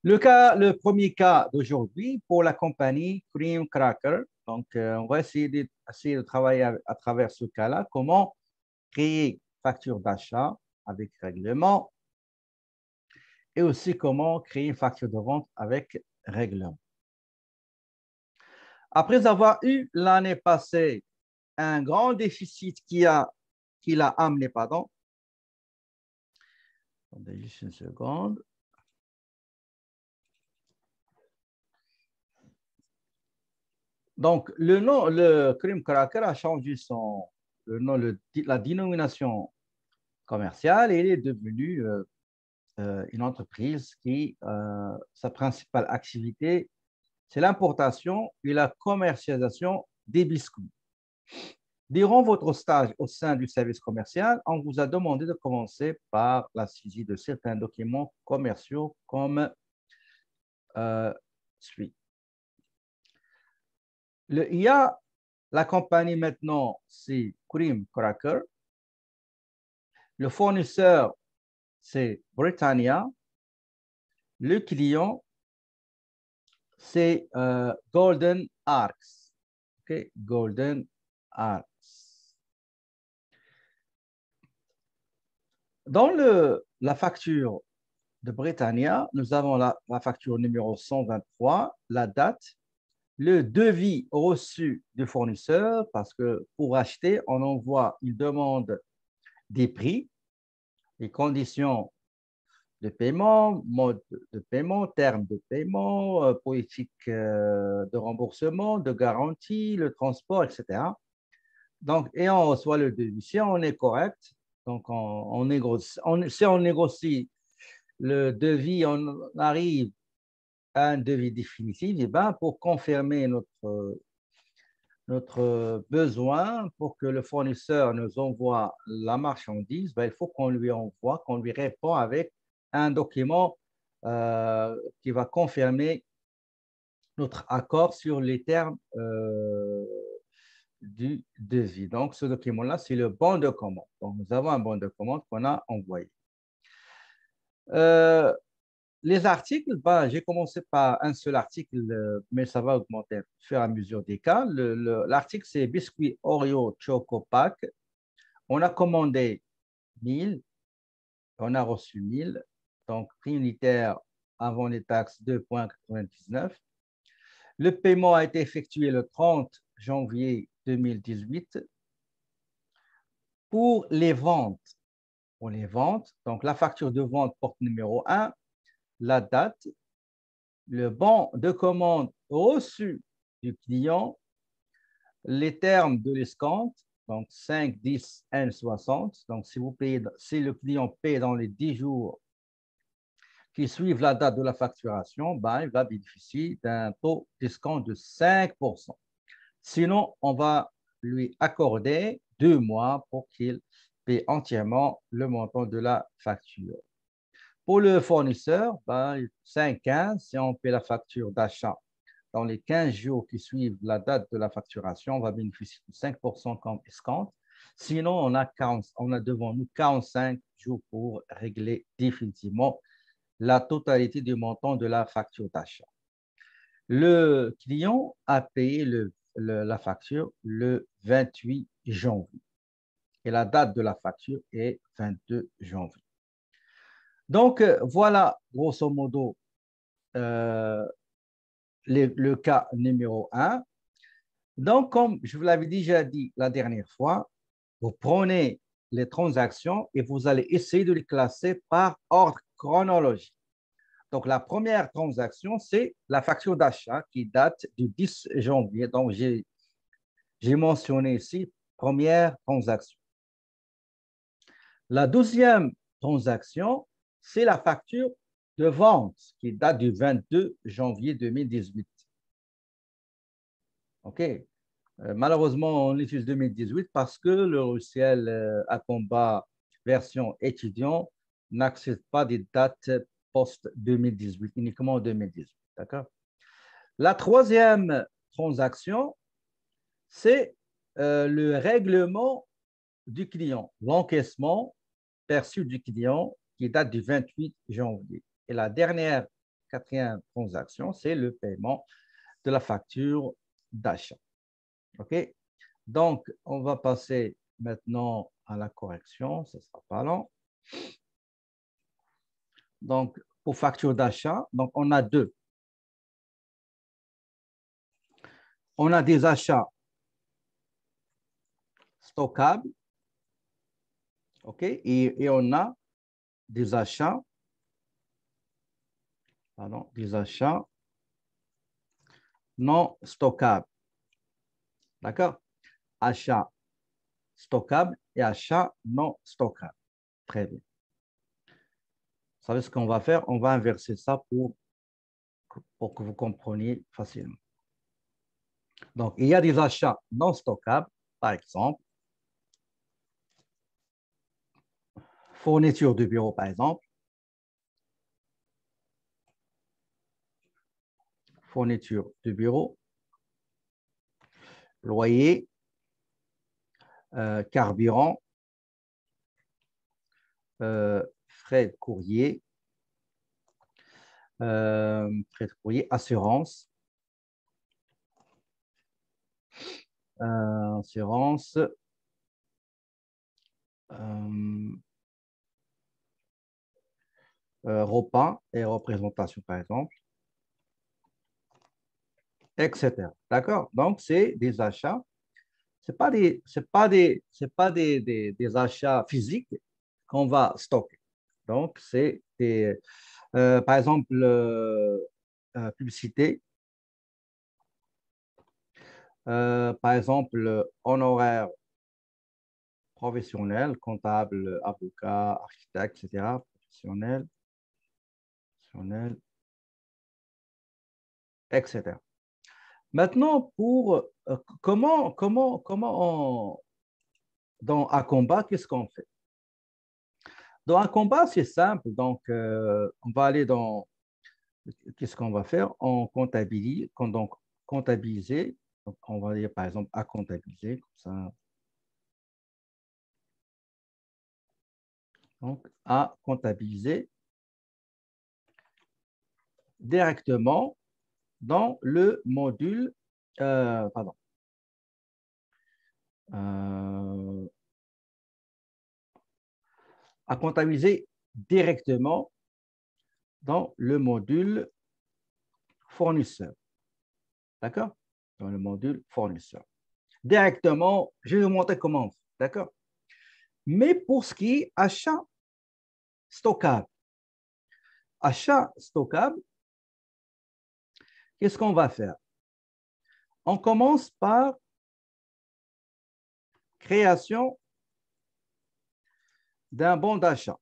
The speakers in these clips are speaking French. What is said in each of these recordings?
Le premier cas d'aujourd'hui pour la compagnie Cream Cracker. Donc, on va essayer de travailler à travers ce cas-là. Comment créer facture d'achat avec règlement et aussi comment créer une facture de vente avec règlement. Après avoir eu l'année passée un grand déficit qui l'a amené, pardon. Attendez juste une seconde. Donc, le Cream Cracker a changé le nom, la dénomination commerciale et il est devenu une entreprise qui, sa principale activité, c'est l'importation et la commercialisation des biscuits. Durant votre stage au sein du service commercial, on vous a demandé de commencer par la saisie de certains documents commerciaux comme suit. Il y a la compagnie maintenant, c'est Cream Cracker. Le fournisseur, c'est Britannia. Le client, c'est Golden Arcs. Okay? Golden Arcs. Dans la facture de Britannia, nous avons la facture numéro 123, la date, le devis reçu du fournisseur, parce que pour acheter, on envoie une demande des prix, les conditions de paiement, mode de paiement, terme de paiement, politique de remboursement, de garantie, le transport, etc. Donc, et on reçoit le devis. Si on est correct, donc on négocie, si on négocie le devis, on arrive à un devis définitif, et ben, pour confirmer notre besoin, pour que le fournisseur nous envoie la marchandise, ben, il faut qu'on lui envoie, qu'on lui répond avec un document qui va confirmer notre accord sur les termes du devis. Donc, ce document-là, c'est le bon de commande. Donc, nous avons un bon de commande qu'on a envoyé. Les articles, ben, j'ai commencé par un seul article, mais ça va augmenter au fur et à mesure des cas. L'article, c'est biscuit Oreo Choco Pack. On a commandé 1000, on a reçu 1000. Donc, prix unitaire avant les taxes 2,99. Le paiement a été effectué le 30 janvier 2018. Pour les ventes, donc la facture de vente porte numéro 1, la date, le bon de commande reçu du client, les termes de l'escompte, donc 5, 10, N60. Donc, si le client paie dans les 10 jours qui suivent la date de la facturation, ben, il va bénéficier d'un taux d'escompte de 5%. Sinon, on va lui accorder 2 mois pour qu'il paie entièrement le montant de la facture. Pour le fournisseur, ben, 5,15, si on paie la facture d'achat dans les 15 jours qui suivent la date de la facturation, on va bénéficier de 5% comme escompte. Sinon, on a devant nous 45 jours pour régler définitivement la totalité du montant de la facture d'achat. Le client a payé la facture le 28 janvier et la date de la facture est 22 janvier. Donc, voilà, grosso modo, le cas numéro 1. Donc, comme je vous l'avais déjà dit la dernière fois, vous prenez les transactions et vous allez essayer de les classer par ordre chronologique. Donc, la première transaction, c'est la facture d'achat qui date du 10 janvier. Donc, j'ai mentionné ici première transaction. La deuxième transaction, c'est la facture de vente qui date du 22 janvier 2018. OK. Malheureusement, on utilise 2018 parce que le logiciel Acomba version étudiant n'accepte pas des dates post-2018, uniquement 2018. D'accord? La troisième transaction, c'est le règlement du client, l'encaissement perçu du client qui date du 28 janvier. Et la dernière quatrième transaction, c'est le paiement de la facture d'achat. OK? Donc, on va passer maintenant à la correction. Ce ne sera pas long. Donc, pour facture d'achat, donc on a deux. On a des achats stockables, OK? Et on a des achats, non stockables. D'accord? Achat stockable et achat non stockable. Très bien. Vous savez ce qu'on va faire? On va inverser ça pour que vous compreniez facilement. Donc, il y a des achats non stockables, par exemple, fourniture de bureau, par exemple, fourniture de bureau, loyer, carburant, frais de courrier, assurance, repas et représentation, par exemple, etc. D'accord? Donc, c'est des achats. Ce n'est pas des achats physiques qu'on va stocker. Donc, c'est par exemple, publicité, par exemple, honoraires professionnels, comptable, avocat, architecte, etc. Professionnel, etc. Maintenant, pour dans un combat, qu'est-ce qu'on fait? Dans un combat, c'est simple. Donc, on va aller dans. Qu'est-ce qu'on va faire? On comptabilise. Donc, comptabiliser. Donc, on va dire par exemple à comptabiliser, comme ça. Donc, à comptabiliser directement dans le module. Pardon. À comptabiliser directement dans le module fournisseur. D'accord? Dans le module fournisseur. Directement, je vais vous montrer comment on fait. D'accord? Mais pour ce qui est achat stockable, qu'est-ce qu'on va faire? On commence par création d'un bon d'achat.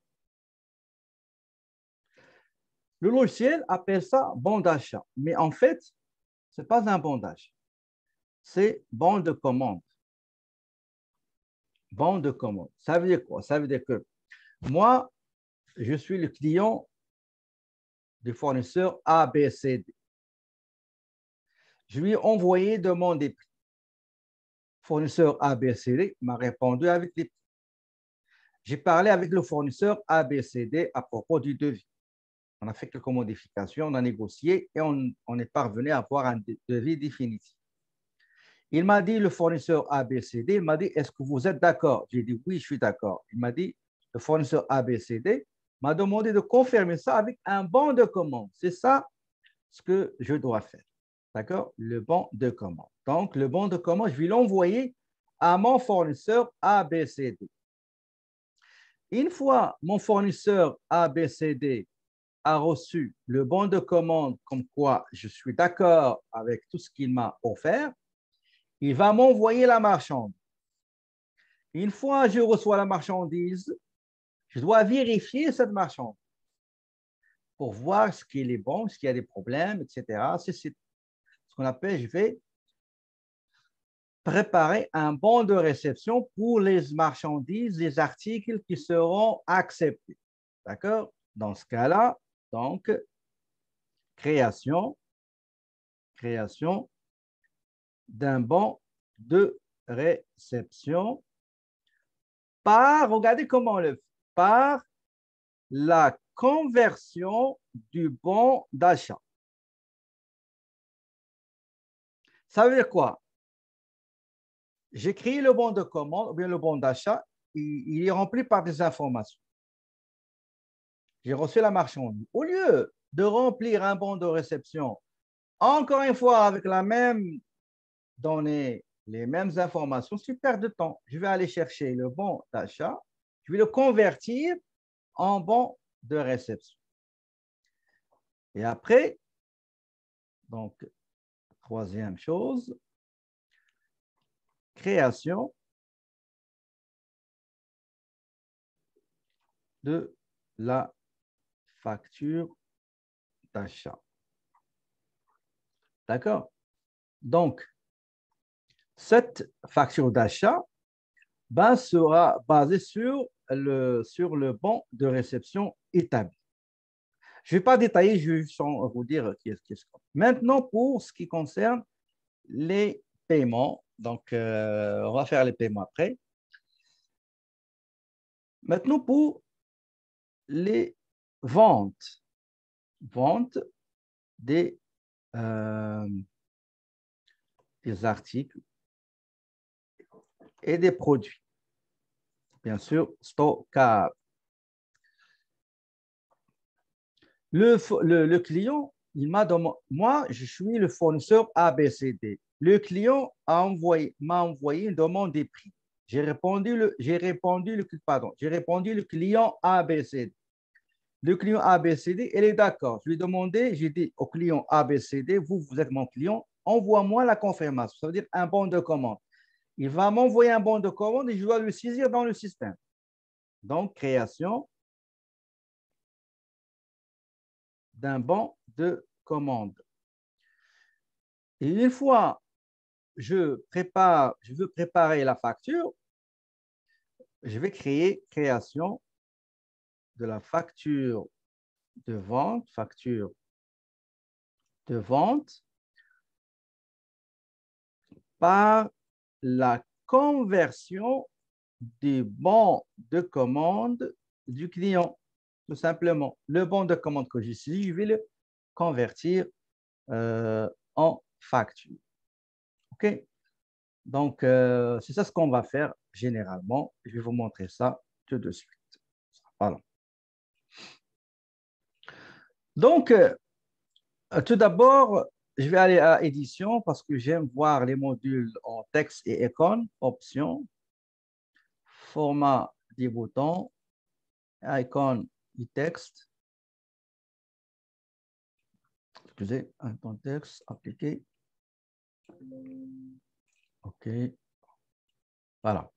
Le logiciel appelle ça bon d'achat, mais en fait, ce n'est pas un bon d'achat. C'est bon de commande. Bon de commande. Ça veut dire quoi? Ça veut dire que moi, je suis le client du fournisseur ABCD. Je lui ai envoyé demander prix. Fournisseur ABCD m'a répondu avec les prix. J'ai parlé avec le fournisseur ABCD à propos du devis. On a fait quelques modifications, on a négocié et on est parvenu à avoir un devis définitif. Il m'a dit, le fournisseur ABCD, il m'a dit, est-ce que vous êtes d'accord? J'ai dit, oui, je suis d'accord. Il m'a dit, le fournisseur ABCD m'a demandé de confirmer ça avec un bon de commande. C'est ça ce que je dois faire. D'accord? Le bon de commande. Donc, le bon de commande, je vais l'envoyer à mon fournisseur ABCD. Une fois mon fournisseur ABCD a reçu le bon de commande comme quoi je suis d'accord avec tout ce qu'il m'a offert, il va m'envoyer la marchandise. Une fois que je reçois la marchandise, je dois vérifier cette marchandise pour voir ce qui est bon, ce qu'il y a des problèmes, etc. C'est ce qu'on appelle, je vais préparer un bon de réception pour les marchandises, les articles qui seront acceptés. D'accord? Dans ce cas-là, donc, création d'un bon de réception par, regardez comment on le fait, par la conversion du bon d'achat. Ça veut dire quoi? J'écris le bon de commande ou bien le bon d'achat, il est rempli par des informations. J'ai reçu la marchandise. Au lieu de remplir un bon de réception, encore une fois avec la même donnée, les mêmes informations, c'est une perte de temps. Je vais aller chercher le bon d'achat, je vais le convertir en bon de réception. Et après, donc, troisième chose, création de la facture d'achat. D'accord? Donc, cette facture d'achat sera basée sur le bon de réception établi. Je ne vais pas détailler, je vais juste vous dire qu'est-ce qu'on. Maintenant, pour ce qui concerne les paiements, donc on va faire les paiements après. Maintenant, pour les ventes, vente euh, des articles et des produits. Bien sûr, stockage. Le client, il m'a demandé, moi, je suis le fournisseur ABCD. Le client m'a envoyé une demande des prix. J'ai répondu le client ABCD. Le client ABCD, il est d'accord. Je lui ai demandé, j'ai dit au client ABCD, vous êtes mon client, envoie-moi la confirmation. Ça veut dire un bon de commande. Il va m'envoyer un bon de commande et je dois le saisir dans le système. Donc, création d'un bon de commande. Et une fois je veux préparer la facture, je vais créer création de la facture de vente par la conversion du bon de commande du client. Tout simplement, le bon de commande que j'ai ici, je vais le convertir en facture. OK? Donc, c'est ça ce qu'on va faire généralement. Je vais vous montrer ça tout de suite. Voilà. Donc, tout d'abord, je vais aller à édition parce que j'aime voir les modules en texte et icône, options, format des boutons, icône du texte. Excusez, un contexte appliqué. OK. Voilà.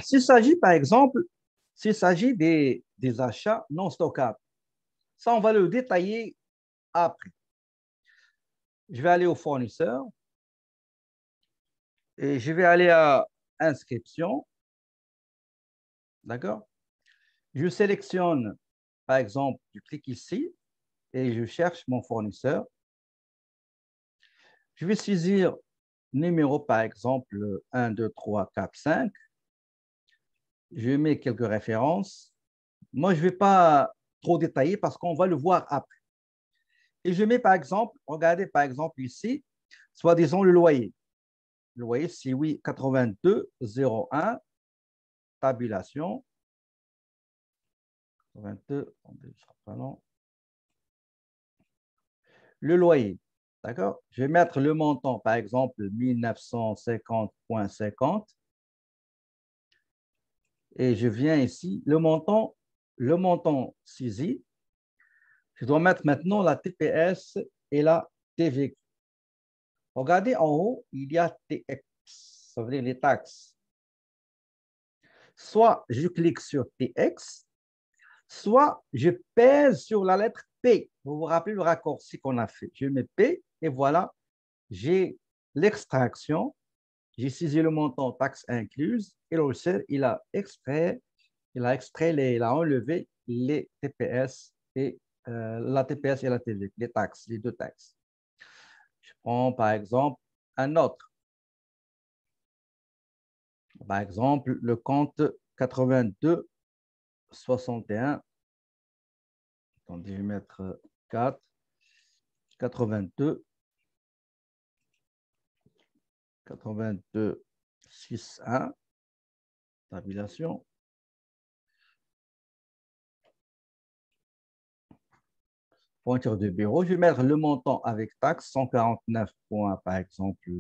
S'il s'agit, par exemple, s'il s'agit des achats non stockables, ça, on va le détailler après. Je vais aller au fournisseur et je vais aller à inscription. D'accord? Je sélectionne, par exemple, je clique ici et je cherche mon fournisseur. Je vais saisir numéro, par exemple, 1, 2, 3, 4, 5. Je mets quelques références. Moi, je ne vais pas trop détailler parce qu'on va le voir après. Et je mets, par exemple, regardez, par exemple, ici, soit disons le loyer. Le loyer, c'est oui, 82,01, tabulation. 82, le loyer. D'accord? Je vais mettre le montant, par exemple, 1950,50. Et je viens ici, le montant saisi. Je dois mettre maintenant la TPS et la TVQ. Regardez en haut, il y a TX, ça veut dire les taxes. Soit je clique sur TX, soit je pèse sur la lettre P. Vous vous rappelez le raccourci qu'on a fait. Je mets P et voilà, j'ai l'extraction. J'ai saisi le montant taxe incluse et le logiciel, il a extrait, il a enlevé les TPS et la TPS et la TV, les taxes, les deux taxes. Je prends par exemple un autre. Par exemple, le compte 82 61 Attendez, je vais mettre 4, 82, 82, 6, 1, tabulation. Pointure de bureau, je vais mettre le montant avec taxe, 149 points, par exemple,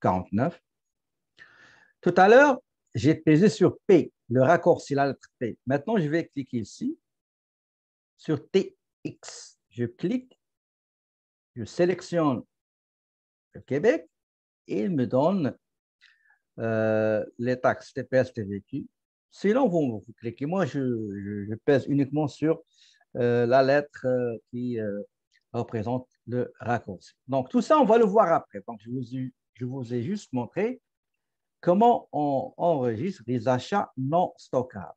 49. Tout à l'heure, j'ai pesé sur P, le raccourci, la lettre P. Maintenant, je vais cliquer ici sur TX. Je clique, je sélectionne le Québec et il me donne les taxes TPS, TVQ. Sinon, vous cliquez. Moi, je pèse uniquement sur la lettre qui représente le raccourci. Donc, tout ça, on va le voir après. Donc, je vous ai juste montré comment on enregistre les achats non stockables.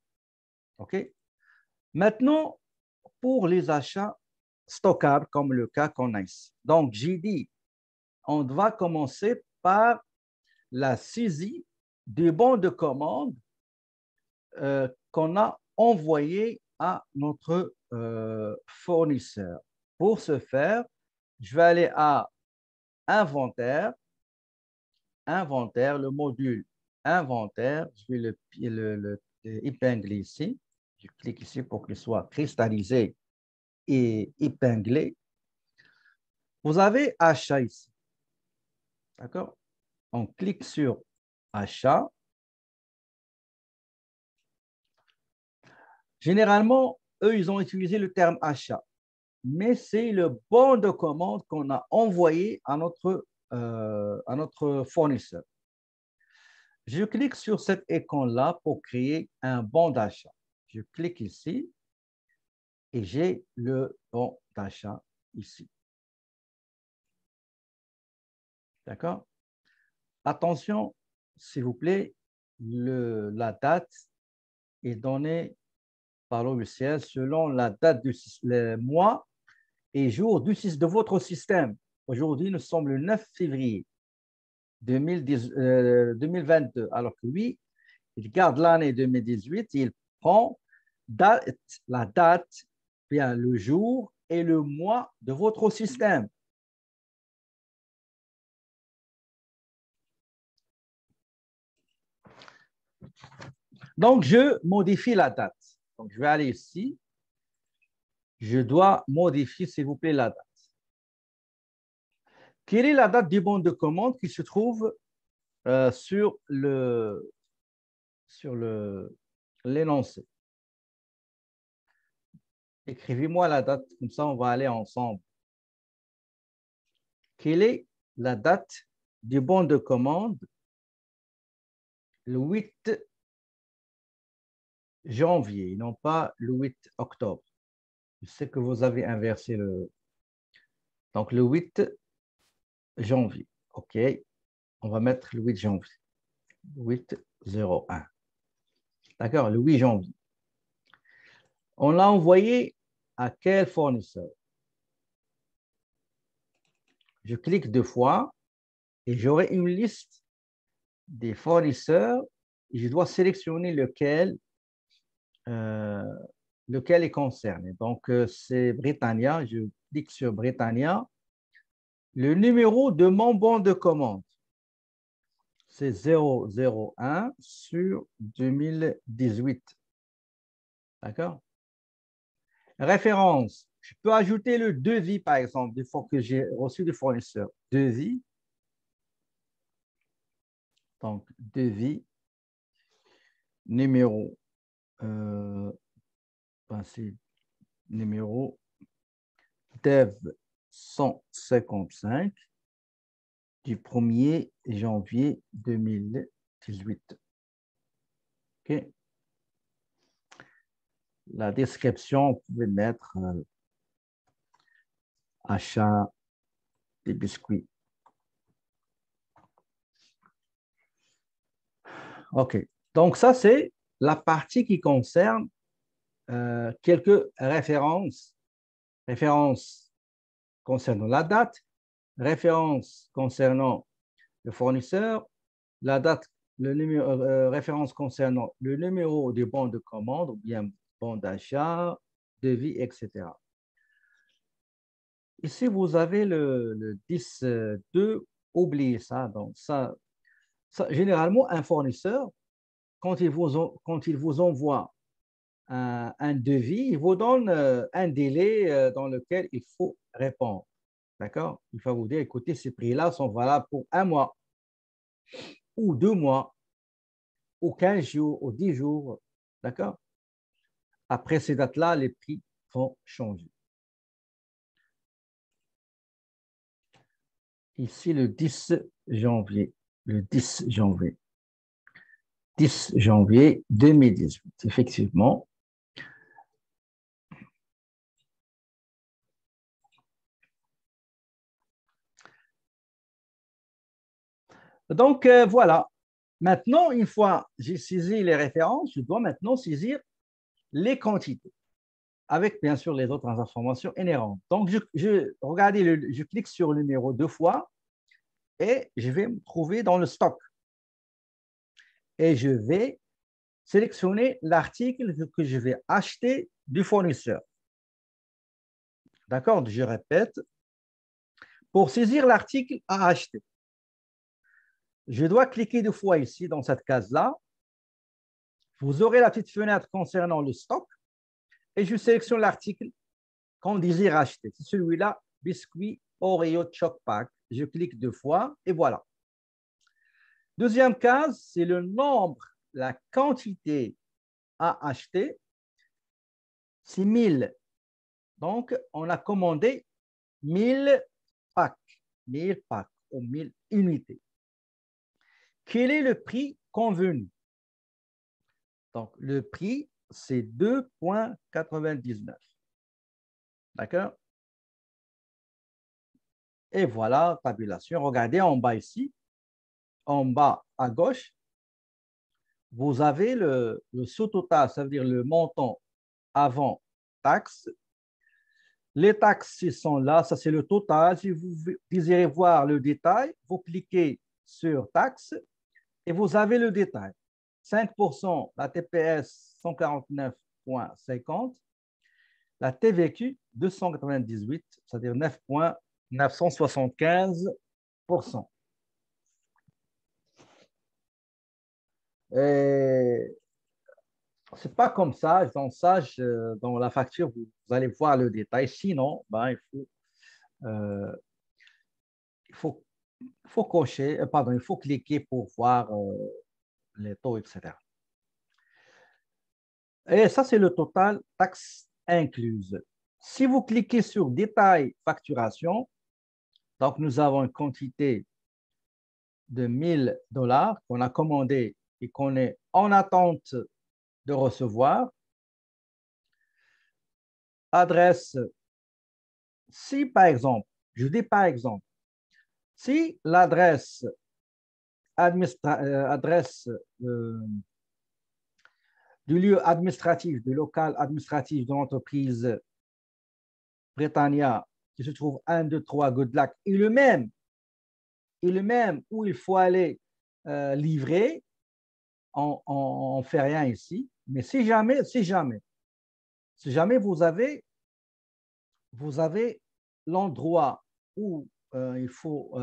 OK? Maintenant, pour les achats stockables, comme le cas qu'on a ici. Donc, j'ai dit, on va commencer par la saisie du bon de commande qu'on a envoyé à notre fournisseur. Pour ce faire, je vais aller à Inventaire, Inventaire, le module Inventaire. Je vais le épingler ici. Je clique ici pour qu'il soit cristallisé et épinglé. Vous avez Achat ici. D'accord? On clique sur Achat. Généralement, eux, ils ont utilisé le terme achat, mais c'est le bon de commande qu'on a envoyé à notre fournisseur. Je clique sur cet icône-là pour créer un bon d'achat. Je clique ici et j'ai le bon d'achat ici. D'accord? Attention, s'il vous plaît, la date est donnée par logiciel selon la date du mois et jour de votre système. Aujourd'hui, nous sommes le 9 février 2022, alors que lui, il garde l'année 2018 et il prend la date, bien le jour et le mois de votre système. Donc, je modifie la date. Donc, je vais aller ici. Je dois modifier, s'il vous plaît, la date. Quelle est la date du bon de commande qui se trouve sur l'énoncé? Écrivez-moi la date, comme ça on va aller ensemble. Quelle est la date du bon de commande le 8 janvier, non pas le 8 octobre? Je sais que vous avez inversé le... Donc, le 8 janvier. OK. On va mettre le 8 janvier. 8-01. D'accord, le 8 janvier. On l'a envoyé à quel fournisseur? Je clique 2 fois et j'aurai une liste des fournisseurs et je dois sélectionner lequel est concerné. Donc, c'est Britannia. Je clique sur Britannia. Le numéro de mon bon de commande, c'est 001 sur 2018. D'accord? Référence. Je peux ajouter le devis, par exemple, des fois que j'ai reçu du fournisseur. Devis. Donc, devis, numéro, c'est numéro dev 155 du 1er janvier 2018. OK. La description, vous pouvez mettre achat des biscuits. OK. Donc, ça, c'est la partie qui concerne quelques références. Références concernant la date, références concernant le fournisseur, la date, le numéro, référence concernant le numéro du bon de commande ou bien bon d'achat, devis, etc. Ici, vous avez le 10.2, oubliez ça. Donc, généralement, un fournisseur, quand quand il vous envoie un devis, il vous donne un délai dans lequel il faut répondre. D'accord? Il va vous dire, écoutez, ces prix-là sont valables pour un mois, ou 2 mois, ou 15 jours, ou 10 jours. D'accord? Après ces dates-là, les prix vont changer. Ici, le 10 janvier. Le 10 janvier. 10 janvier 2018, effectivement. Donc, voilà. Maintenant, une fois j'ai saisi les références, je dois maintenant saisir les quantités, avec bien sûr les autres informations inhérentes. Donc, regardez, je clique sur le numéro 2 fois et je vais me trouver dans le stock. Et je vais sélectionner l'article que je vais acheter du fournisseur. D'accord? Je répète. Pour saisir l'article à acheter, je dois cliquer 2 fois ici dans cette case-là. Vous aurez la petite fenêtre concernant le stock et je sélectionne l'article qu'on désire acheter. C'est celui-là, biscuit Oreo Choc Pack. Je clique 2 fois et voilà. Deuxième case, c'est le nombre, la quantité à acheter. C'est 1000. Donc, on a commandé 1000 packs, 1000 packs ou 1000 unités. Quel est le prix convenu? Donc, le prix, c'est 2,99. D'accord? Et voilà, tabulation. Regardez en bas ici, en bas à gauche, vous avez le sous-total, ça veut dire le montant avant taxes. Les taxes ils sont là, ça c'est le total. Si vous désirez voir le détail, vous cliquez sur taxes et vous avez le détail. 5%, la TPS 149,50, la TVQ 298, c'est-à-dire 9,975%. Et c'est pas comme ça, dans la facture, vous allez voir le détail. Sinon, ben, euh, il faut, faut cocher, pardon, il faut cliquer pour voir les taux, etc. Et ça, c'est le total taxes incluses. Si vous cliquez sur détail facturation, donc nous avons une quantité de 1000 $ qu'on a commandé et qu'on est en attente de recevoir. Adresse, si par exemple, je dis par exemple, si l'adresse adresse du lieu administratif, du local administratif de l'entreprise Britannia qui se trouve 1, 2, 3 Good Luck est le même où il faut aller livrer, on ne fait rien ici. Mais si jamais vous avez l'endroit où il faut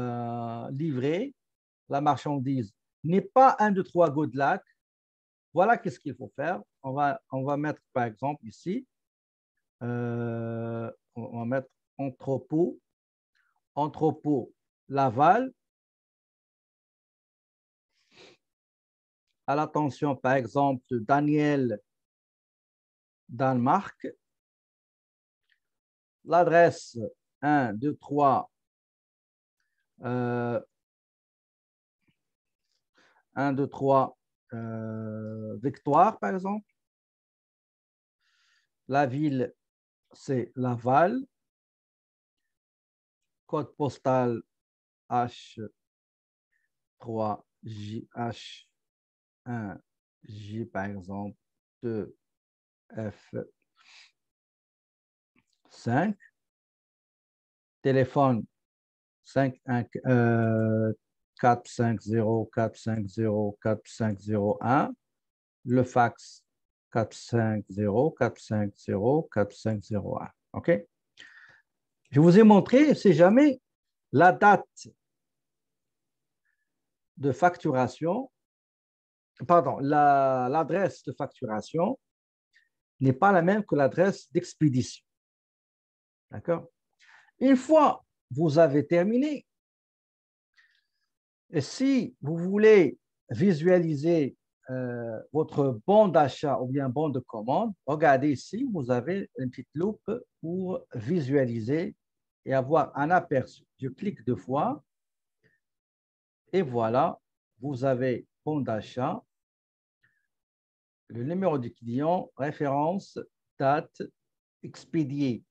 livrer la marchandise n'est pas 1, 2, 3 Good Luck, voilà qu'est-ce qu'il faut faire. On va mettre par exemple ici, on va mettre entrepôt Laval, à l'attention par exemple de Daniel Danemark. L'adresse 1, 2, 3, 1, 2, 3, Victoire, par exemple. La ville, c'est Laval. Code postal H3, H1J, par exemple, 2F5. Téléphone 450 450 450 1. Le fax 450, 450, 4501. OK? Je vous ai montré, c'est jamais la date de facturation, pardon, l'adresse de facturation n'est pas la même que l'adresse d'expédition. D'accord? Une fois vous avez terminé, et si vous voulez visualiser votre bon d'achat ou bien bon de commande, regardez ici, vous avez une petite loupe pour visualiser et avoir un aperçu. Je clique deux fois et voilà, vous avez bon d'achat, le numéro du client, référence, date, expédié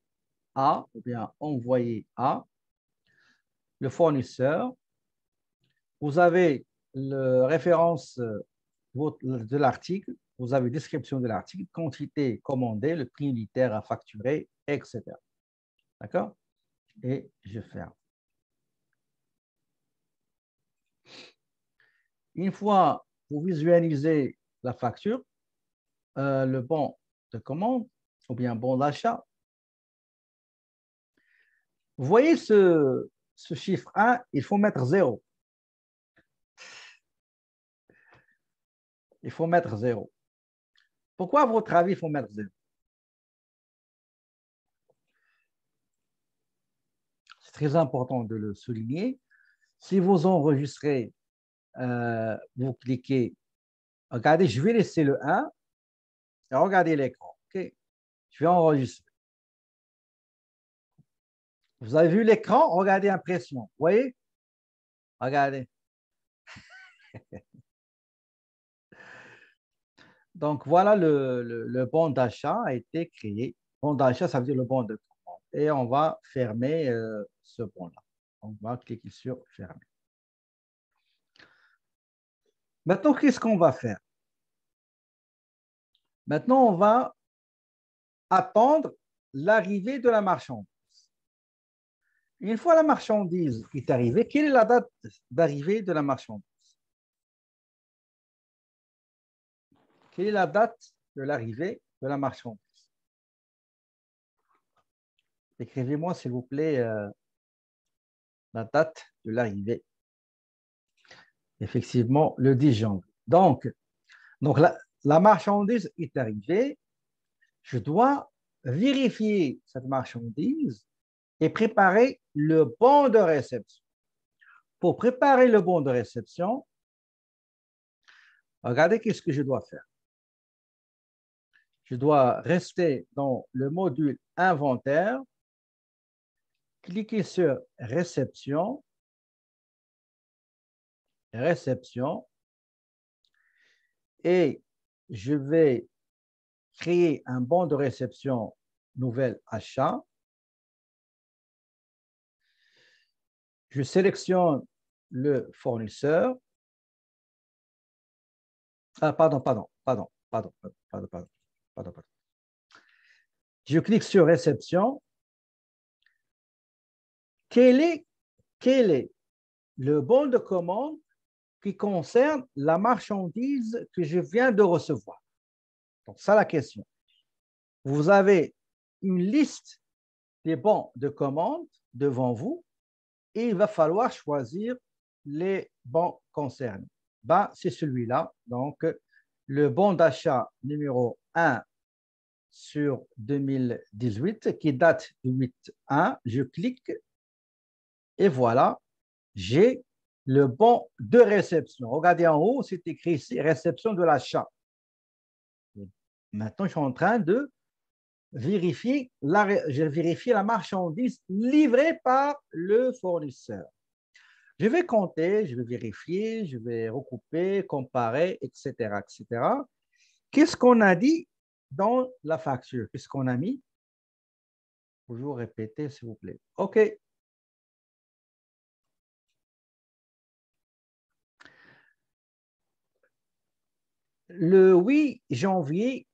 à ou bien envoyé à, le fournisseur. Vous avez la référence de l'article, vous avez description de l'article, quantité commandée, le prix unitaire à facturer, etc. D'accord? Et je ferme. Une fois vous visualisez la facture, le bon de commande ou bien bon d'achat, vous voyez ce chiffre 1, il faut mettre 0. Il faut mettre 0. Pourquoi, à votre avis, il faut mettre 0? C'est très important de le souligner. Si vous enregistrez, vous cliquez, regardez, je vais laisser le 1 et regardez l'écran. Okay? Je vais enregistrer. Vous avez vu l'écran? Regardez impression. Vous voyez? Regardez. Donc, voilà, le bon d'achat a été créé. Bon d'achat, ça veut dire le bon de commande. Et on va fermer ce bon-là. On va cliquer sur fermer. Maintenant, qu'est-ce qu'on va faire? Maintenant, on va attendre l'arrivée de la marchandise. Une fois la marchandise est arrivée, quelle est la date d'arrivée de la marchandise? Quelle est la date de l'arrivée de la marchandise? Écrivez-moi, s'il vous plaît, la date de l'arrivée. Effectivement, le 10 janvier. Donc la marchandise est arrivée. Je dois vérifier cette marchandise et préparer le bon de réception. Pour préparer le bon de réception, regardez qu'est-ce que je dois faire. Je dois rester dans le module inventaire, cliquer sur réception, et je vais créer un bon de réception nouvel achat. Je sélectionne le fournisseur. Ah, pardon. Je clique sur réception. Quel est le bon de commande qui concerne la marchandise que je viens de recevoir? Donc, ça la question. Vous avez une liste des bons de commande devant vous et il va falloir choisir les bons concernés. Ben, c'est celui-là. Donc, le bon d'achat numéro 1 sur 2018 qui date du 8/1. Je clique et voilà, j'ai le bon de réception. Regardez en haut, c'est écrit ici réception de l'achat. Maintenant, je suis en train de vérifier la marchandise livrée par le fournisseur. Je vais compter, je vais vérifier, je vais recouper, comparer, etc., etc. Qu'est-ce qu'on a dit dans la facture? Qu'est-ce qu'on a mis? Toujours répéter, s'il vous plaît. OK. Le 8 janvier,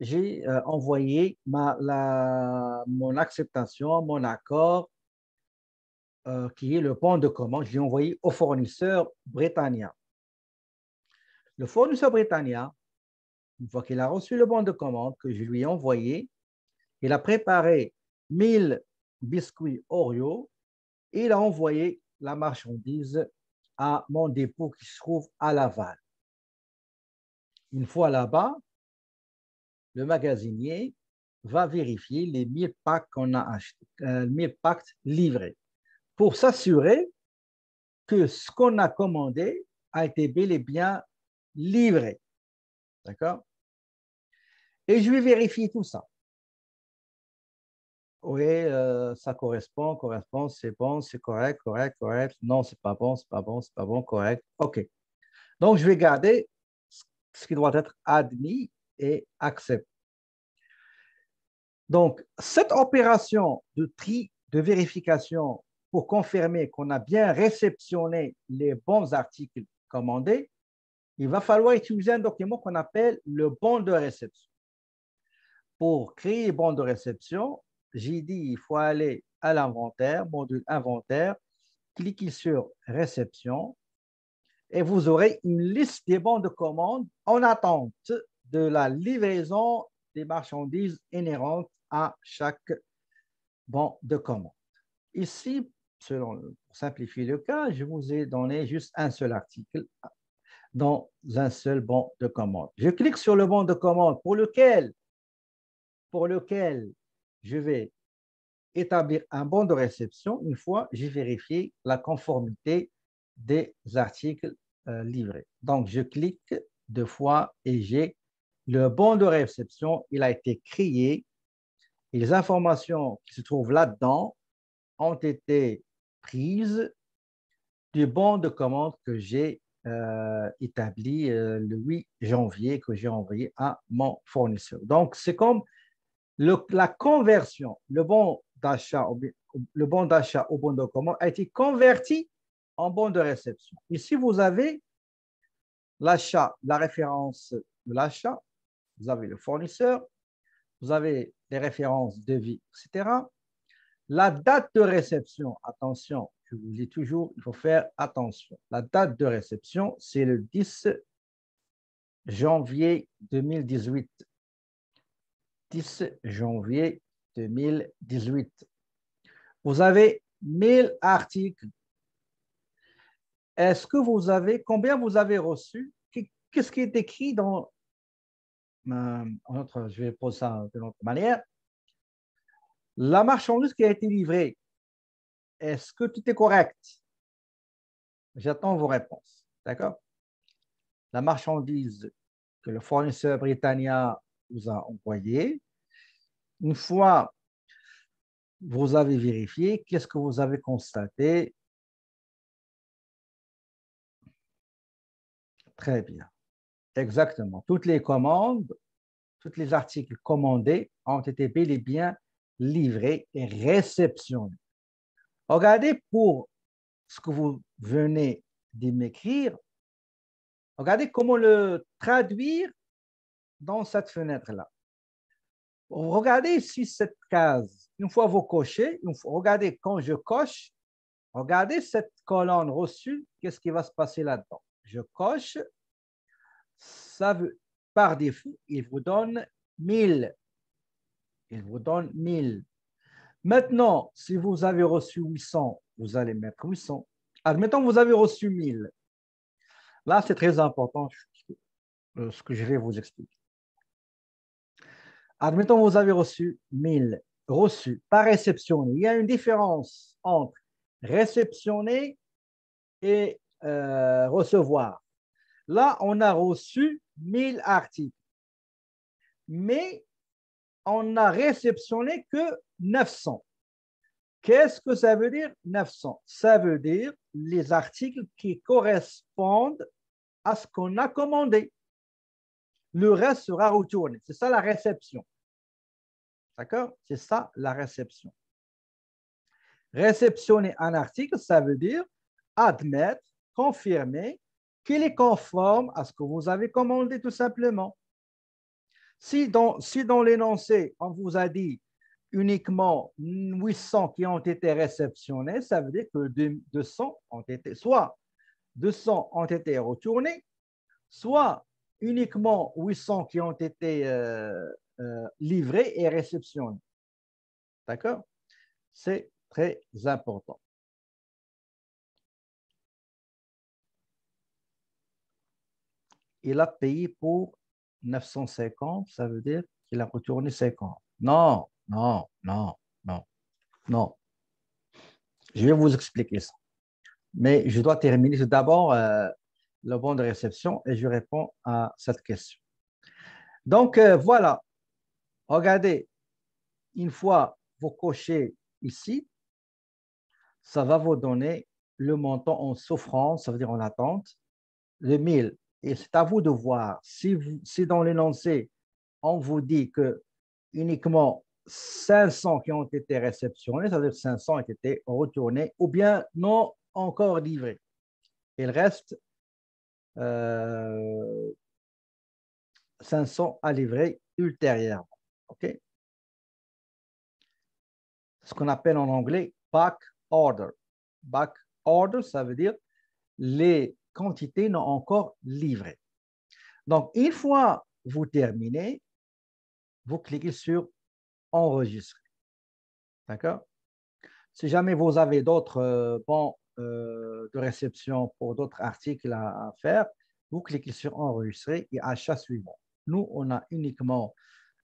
j'ai envoyé mon acceptation, mon accord, qui est le bon de commande. Je l'ai envoyé au fournisseur Britannia. Le fournisseur Britannia Une fois qu'il a reçu le bon de commande que je lui ai envoyé, il a préparé 1000 biscuits Oreo et il a envoyé la marchandise à mon dépôt qui se trouve à Laval. Une fois là-bas, le magasinier va vérifier les 1000 packs qu'on a achetés, 1000 packs livrés, pour s'assurer que ce qu'on a commandé a été bel et bien livré. D'accord? Et je vais vérifier tout ça. Oui, ça correspond, c'est bon, c'est correct, correct, correct. Non, c'est pas bon, c'est pas bon, c'est pas bon, correct. OK. Donc, je vais garder ce qui doit être admis et accepté. Donc, cette opération de tri, de vérification pour confirmer qu'on a bien réceptionné les bons articles commandés, il va falloir utiliser un document qu'on appelle le bon de réception. Pour créer le bon de réception, j'ai dit il faut aller à l'inventaire, module inventaire, cliquez sur réception et vous aurez une liste des bons de commande en attente de la livraison des marchandises inhérentes à chaque bon de commande. Ici, pour simplifier le cas, je vous ai donné juste un seul article dans un seul bon de commande. Je clique sur le bon de commande pour lequel je vais établir un bon de réception une fois j'ai vérifié la conformité des articles livrés. Donc, je clique 2 fois et j'ai le bon de réception. Il a été créé et les informations qui se trouvent là-dedans ont été prises du bon de commande que j'ai établi le 8 janvier que j'ai envoyé à mon fournisseur. Donc, c'est comme la conversion, le bon d'achat au bon de commande a été converti en bon de réception. Ici, vous avez l'achat, la référence de l'achat, vous avez le fournisseur, vous avez les références de devis, etc. La date de réception, attention, je vous dis toujours, il faut faire attention. La date de réception, c'est le 10 janvier 2018. 10 janvier 2018. Vous avez 1000 articles. Est-ce que vous avez, combien vous avez reçu? Qu'est-ce qui est écrit dans, je vais poser ça de l'autre manière. La marchandise qui a été livrée, est-ce que tout est correct? J'attends vos réponses. D'accord? La marchandise que le fournisseur britannique vous a envoyée, une fois vous avez vérifié, qu'est-ce que vous avez constaté? Très bien. Exactement. Toutes les commandes, tous les articles commandés ont été bel et bien livrés et réceptionnés. Regardez pour ce que vous venez de m'écrire, regardez comment le traduire dans cette fenêtre-là. Regardez ici cette case. Une fois vous cochez, regardez quand je coche, regardez cette colonne reçue, qu'est-ce qui va se passer là-dedans? Je coche, ça veut, par défaut, il vous donne 1000. Il vous donne 1000. Maintenant, si vous avez reçu 800, vous allez mettre 800. Admettons que vous avez reçu 1000. Là, c'est très important ce que je vais vous expliquer. Admettons que vous avez reçu 1000, reçu, pas réceptionné. Il y a une différence entre réceptionner et recevoir. Là, on a reçu 1000 articles, mais on n'a réceptionné que 900. Qu'est-ce que ça veut dire 900? Ça veut dire les articles qui correspondent à ce qu'on a commandé. Le reste sera retourné. C'est ça la réception. D'accord? C'est ça la réception. Réceptionner un article, ça veut dire admettre, confirmer qu'il est conforme à ce que vous avez commandé tout simplement. Si dans l'énoncé, on vous a dit uniquement 800 qui ont été réceptionnés, ça veut dire que 200 ont été, soit 200 ont été retournés, soit uniquement 800 qui ont été livrés et réceptionnés. D'accord? C'est très important. Il a payé pour 950, ça veut dire qu'il a retourné 50. Non, non, non, non, non. Je vais vous expliquer ça. Mais je dois terminer tout d'abord le bon de réception et je réponds à cette question. Donc, voilà. Regardez, une fois vous cochez ici, ça va vous donner le montant en souffrance, ça veut dire en attente, de 1000. Et c'est à vous de voir. Si dans l'énoncé, on vous dit que uniquement 500 qui ont été réceptionnés, ça veut dire 500 ont été retournés ou bien non encore livrés. Il reste 500 à livrer ultérieurement. OK? Ce qu'on appelle en anglais back order. Back order, ça veut dire les quantités non encore livrées. Donc, une fois vous terminez, vous cliquez sur enregistrer. D'accord? Si jamais vous avez d'autres bons de réception pour d'autres articles à faire, vous cliquez sur enregistrer et achat suivant. Nous, on a uniquement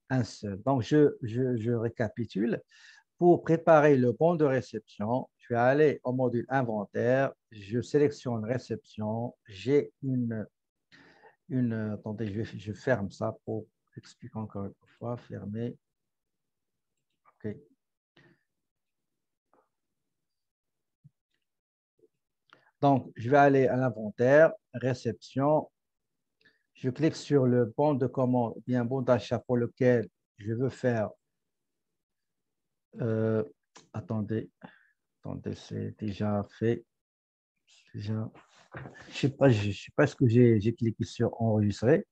un seul. Donc, je récapitule. Pour préparer le bon de réception, je vais aller au module inventaire, je sélectionne réception, j'ai attendez, je ferme ça pour expliquer encore une fois, fermer. OK. Donc, je vais aller à l'inventaire, réception, je clique sur le bon de commande, bien bon d'achat pour lequel je veux faire. Euh, attendez, c'est déjà fait. Déjà, je ne sais pas ce que j'ai cliqué sur enregistrer.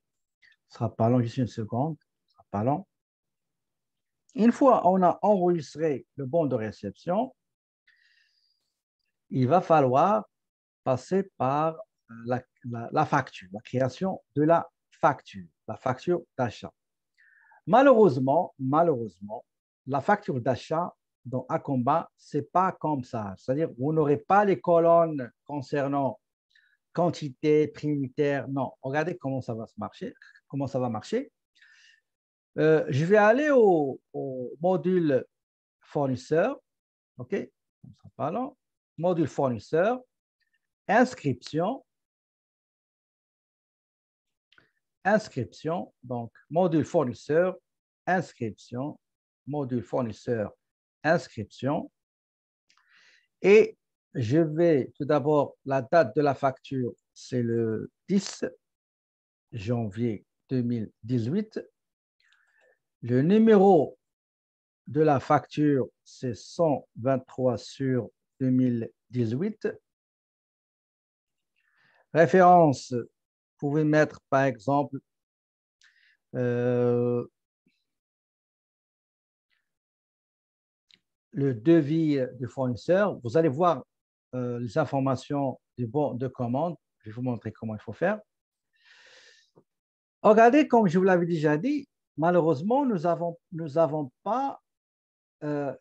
Ce sera pas long, juste une seconde. Ce sera pas long. Une fois on a enregistré le bon de réception, il va falloir passer par la facture, la création de la facture d'achat. Malheureusement, la facture d'achat dans Acomba, ce n'est pas comme ça. C'est-à-dire, vous n'aurez pas les colonnes concernant quantité, prix unitaire. Non, regardez comment ça va marcher. Comment ça va marcher. Je vais aller au module fournisseur. OK? Module fournisseur, inscription. Donc, module fournisseur, inscription, module fournisseur, inscription. Et je vais tout d'abord, la date de la facture, c'est le 10 janvier 2018. Le numéro de la facture, c'est 123 sur 2018. Référence, vous pouvez mettre par exemple le devis du fournisseur. Vous allez voir les informations du bon de commande. Je vais vous montrer comment il faut faire. Regardez, comme je vous l'avais déjà dit, malheureusement, nous n'avons pas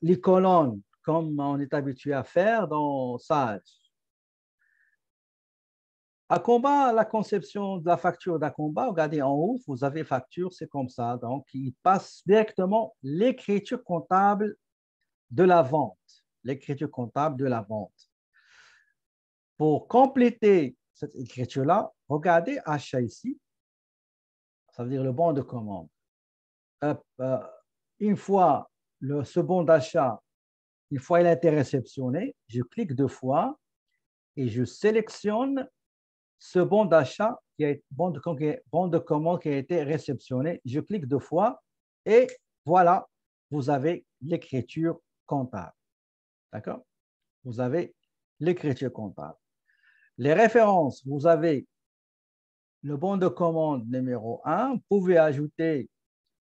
les colonnes comme on est habitué à faire dans Sage. Acomba, la conception de la facture d'Acomba, regardez en haut, vous avez facture, c'est comme ça. Donc, il passe directement l'écriture comptable de la vente. L'écriture comptable de la vente. Pour compléter cette écriture-là, regardez achat ici. Ça veut dire le bon de commande. Une fois ce bon d'achat, une fois il a été réceptionné, je clique 2 fois et je sélectionne ce bon d'achat, bon de commande qui a été réceptionné. Je clique 2 fois et voilà, vous avez l'écriture comptable. D'accord? Vous avez l'écriture comptable. Les références, vous avez le bon de commande numéro 1. Vous pouvez ajouter,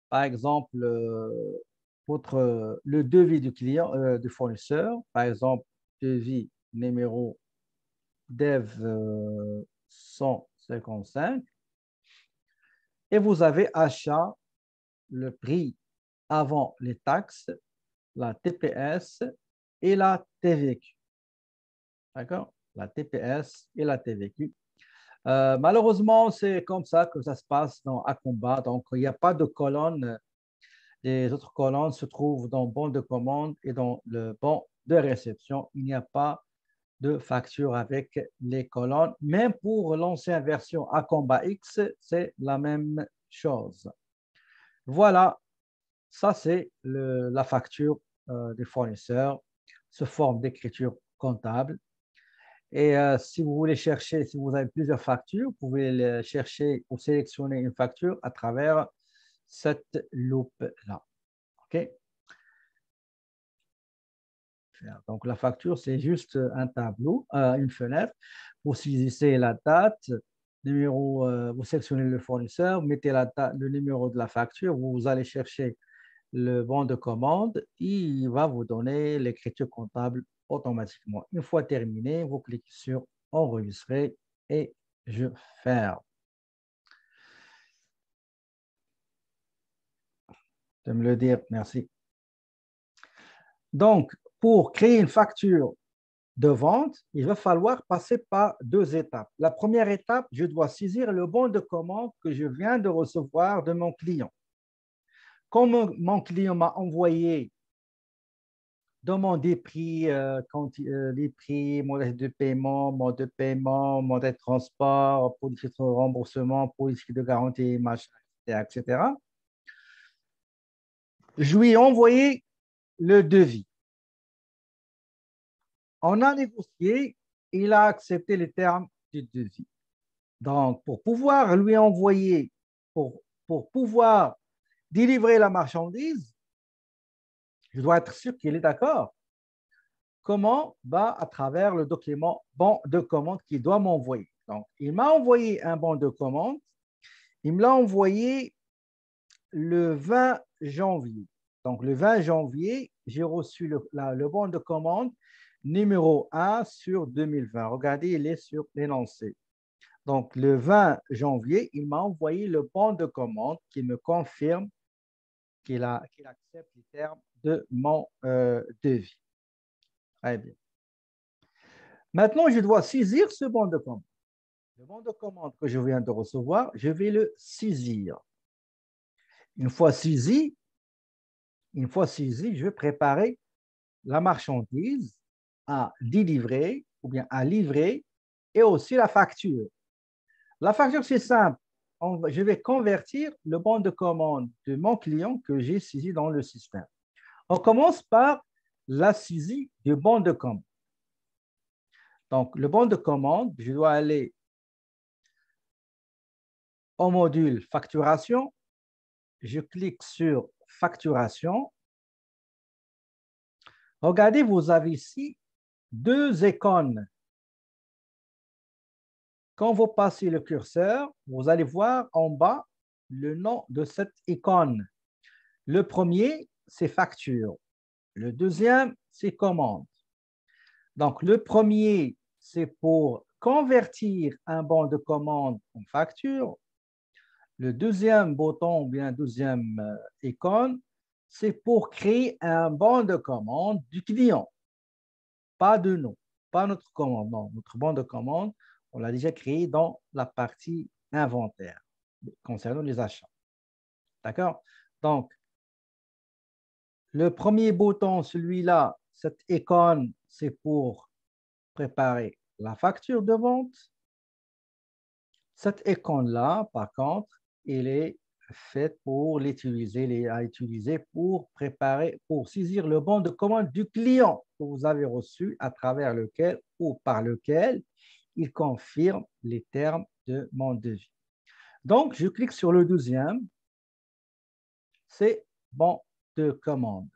par exemple, le devis du client, du fournisseur. Par exemple, devis numéro dev 155. Et vous avez achat, le prix avant les taxes, la TPS et la TVQ. D'accord? La TPS et la TVQ. Malheureusement, c'est comme ça que ça se passe dans Acomba. Donc, il n'y a pas de colonne. Les autres colonnes se trouvent dans le bon de commande et dans le bon de réception. Il n'y a pas de facture avec les colonnes. Même pour l'ancienne version Acomba X, c'est la même chose. Voilà, ça c'est la facture des fournisseurs sous forme d'écriture comptable. Et si vous voulez chercher, si vous avez plusieurs factures, vous pouvez les chercher ou sélectionner une facture à travers cette loupe-là. OK? Donc, la facture, c'est juste un tableau, une fenêtre. Vous saisissez la date, numéro, vous sélectionnez le fournisseur, mettez le numéro de la facture, vous allez chercher le bon de commande, il va vous donner l'écriture comptable automatiquement. Une fois terminé, vous cliquez sur enregistrer et je ferme. De me le dire, merci. Donc, pour créer une facture de vente, il va falloir passer par deux étapes. La première étape, je dois saisir le bon de commande que je viens de recevoir de mon client. Comme mon client m'a envoyé demande des prix, les prix, modèle de paiement, modèle de transport, politique de remboursement, politique de garantie, machin, etc. Je lui ai envoyé le devis. On a négocié, il a accepté les termes du devis. Donc, pour pouvoir lui envoyer, pour pouvoir délivrer la marchandise, je dois être sûr qu'il est d'accord. Comment? Bah, à travers le document bon de commande qu'il doit m'envoyer. Donc, il m'a envoyé un bon de commande. Il me l'a envoyé le 20 janvier. Donc, le 20 janvier, j'ai reçu le bon de commande numéro 1 sur 2020. Regardez, il est sur l'énoncé. Donc, le 20 janvier, il m'a envoyé le bon de commande qui me confirme qu'il accepte les termes de mon devis. Très bien. Maintenant, je dois saisir ce bon de commande. Le bon de commande que je viens de recevoir, je vais le saisir. Une fois saisi, je vais préparer la marchandise à délivrer ou bien à livrer et aussi la facture. La facture, c'est simple. Je vais convertir le bon de commande de mon client que j'ai saisi dans le système. On commence par la saisie du bon de commande. Donc, le bon de commande, je dois aller au module facturation. Je clique sur facturation. Regardez, vous avez ici deux icônes. Quand vous passez le curseur, vous allez voir en bas le nom de cette icône. Le premier, c'est facture. Le deuxième, c'est commande. Donc, le premier, c'est pour convertir un bon de commande en facture. Le deuxième bouton ou bien deuxième icône, c'est pour créer un bon de commande du client. Pas de nous, pas notre commande. Non, notre bon de commande, on l'a déjà créé dans la partie inventaire concernant les achats. D'accord? Donc, le premier bouton, celui-là, cette icône, c'est pour préparer la facture de vente. Cette icône-là, par contre, elle est faite pour l'utiliser, à utiliser pour préparer, pour saisir le bon de commande du client que vous avez reçu à travers lequel ou par lequel il confirme les termes de mon devis. Donc, je clique sur le deuxième, c'est bon de commande.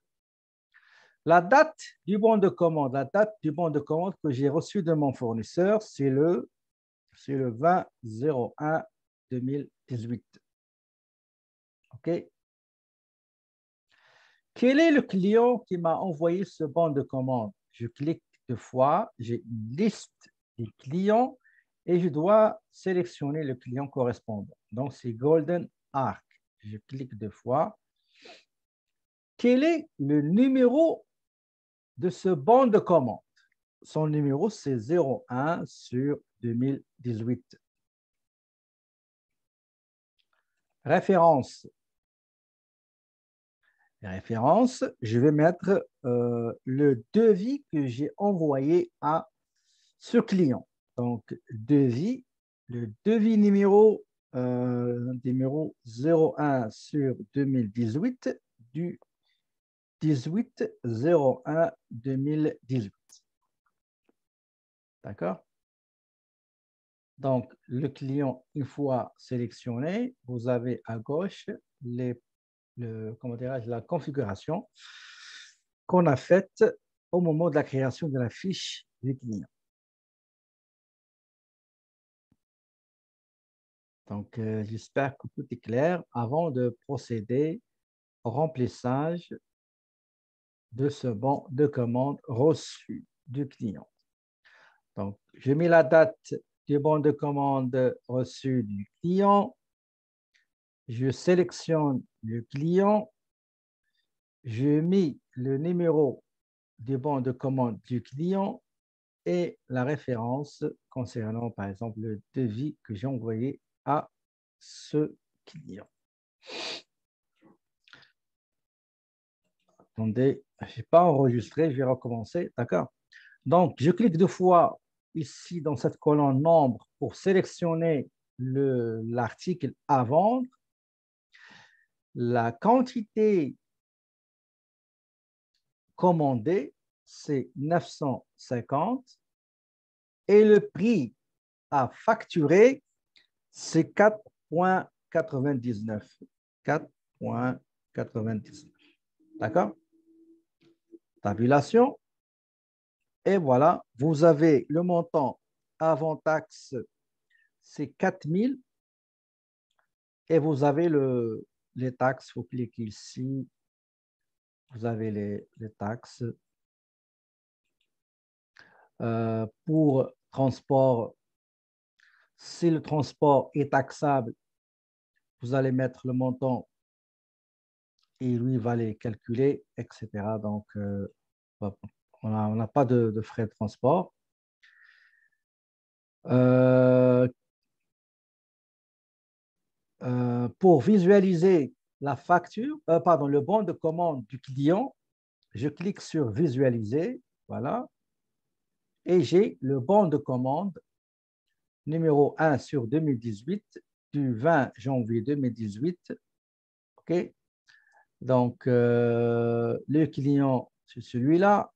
La date du bon de commande, que j'ai reçu de mon fournisseur, c'est le 20-01-2018. OK? Quel est le client qui m'a envoyé ce bon de commande? Je clique deux fois, j'ai une liste des clients et je dois sélectionner le client correspondant. Donc, c'est Golden arc. Je clique 2 fois. Quel est le numéro de ce bon de commande? Son numéro, c'est 01 sur 2018. Référence. Référence, je vais mettre le devis que j'ai envoyé à ce client. Donc, devis, le devis numéro 01 sur 2018 du 18-01-2018. D'accord? Donc, le client, une fois sélectionné, vous avez à gauche comment la configuration qu'on a faite au moment de la création de la fiche du client. Donc, j'espère que tout est clair avant de procéder au remplissage de ce bon de commande reçu du client. Donc, je mets la date du bon de commande reçu du client. Je sélectionne le client. Je mets le numéro du bon de commande du client et la référence concernant, par exemple, le devis que j'ai envoyé à ce client. Attendez, je n'ai pas enregistré, je vais recommencer. D'accord? Donc, je clique 2 fois ici dans cette colonne nombre pour sélectionner l'article à vendre. La quantité commandée, c'est 950 et le prix à facturer, c'est 4,99. 4,99. D'accord? Tabulation. Et voilà, vous avez le montant avant taxe, c'est 4 000. Et vous avez les taxes. Vous cliquez ici. Vous avez les taxes. Pour transport, si le transport est taxable, vous allez mettre le montant et lui va les calculer, etc. Donc, on n'a pas de frais de transport. Pour visualiser la facture, le bon de commande du client, je clique sur visualiser, voilà, et j'ai le bon de commande numéro 1 sur 2018 du 20 janvier 2018. OK? Donc, le client, c'est celui-là.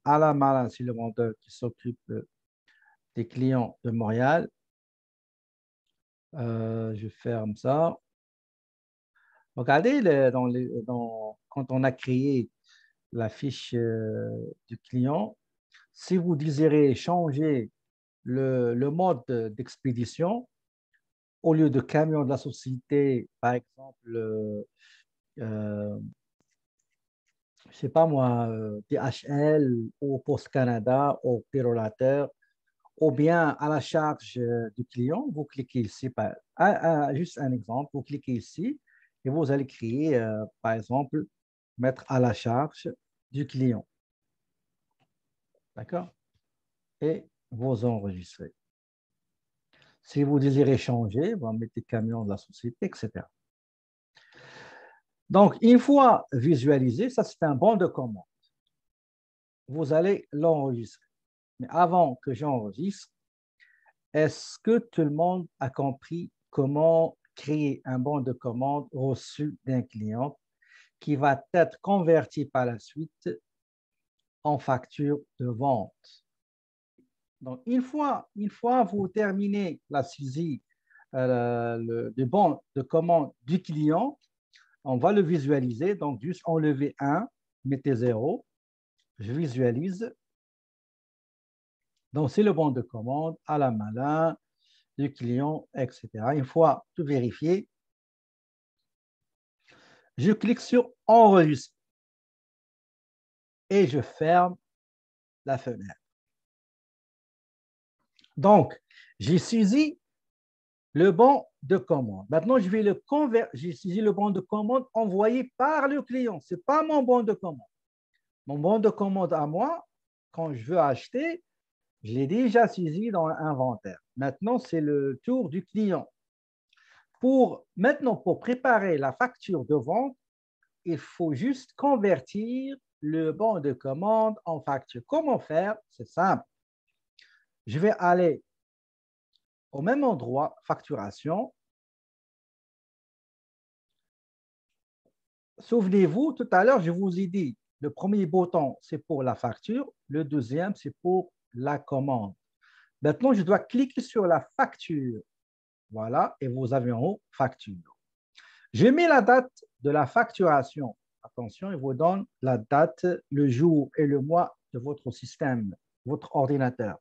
Alain Malin, c'est le vendeur qui s'occupe des clients de Montréal. Je ferme ça. Regardez, quand on a créé la fiche du client, si vous désirez changer le mode d'expédition, au lieu de camion de la société, par exemple, je ne sais pas moi, DHL ou Post Canada ou Pérolateur, ou bien à la charge du client, vous cliquez ici, juste un exemple, vous cliquez ici et vous allez créer, par exemple, mettre à la charge du client. D'accord? Et vous enregistrez. Si vous désirez changer, vous mettez camion de la société, etc. Donc, une fois visualisé, ça c'est un bon de commande. Vous allez l'enregistrer. Mais avant que j'enregistre, est-ce que tout le monde a compris comment créer un bon de commande reçu d'un client qui va être converti par la suite en facture de vente? Donc, une fois vous terminez la saisie du bon de commande du client, on va le visualiser. Donc, juste enlever 1, mettez 0. Je visualise. Donc, c'est le bon de commande à la Malin du client, etc. Une fois tout vérifié, je clique sur enregistrer et je ferme la fenêtre. Donc, j'ai saisi le bon de commande. Maintenant, je vais le convertir. J'ai saisi le bon de commande envoyé par le client. Ce n'est pas mon bon de commande. Mon bon de commande à moi, quand je veux acheter, je l'ai déjà saisi dans l'inventaire. Maintenant, c'est le tour du client. Maintenant, pour préparer la facture de vente, il faut juste convertir le bon de commande en facture. Comment faire? C'est simple. Je vais aller au même endroit, facturation. Souvenez-vous, tout à l'heure, je vous ai dit, le premier bouton, c'est pour la facture. Le deuxième, c'est pour la commande. Maintenant, je dois cliquer sur la facture. Voilà, et vous avez en haut facture. Je mets la date de la facturation. Attention, il vous donne la date, le jour et le mois de votre système, votre ordinateur.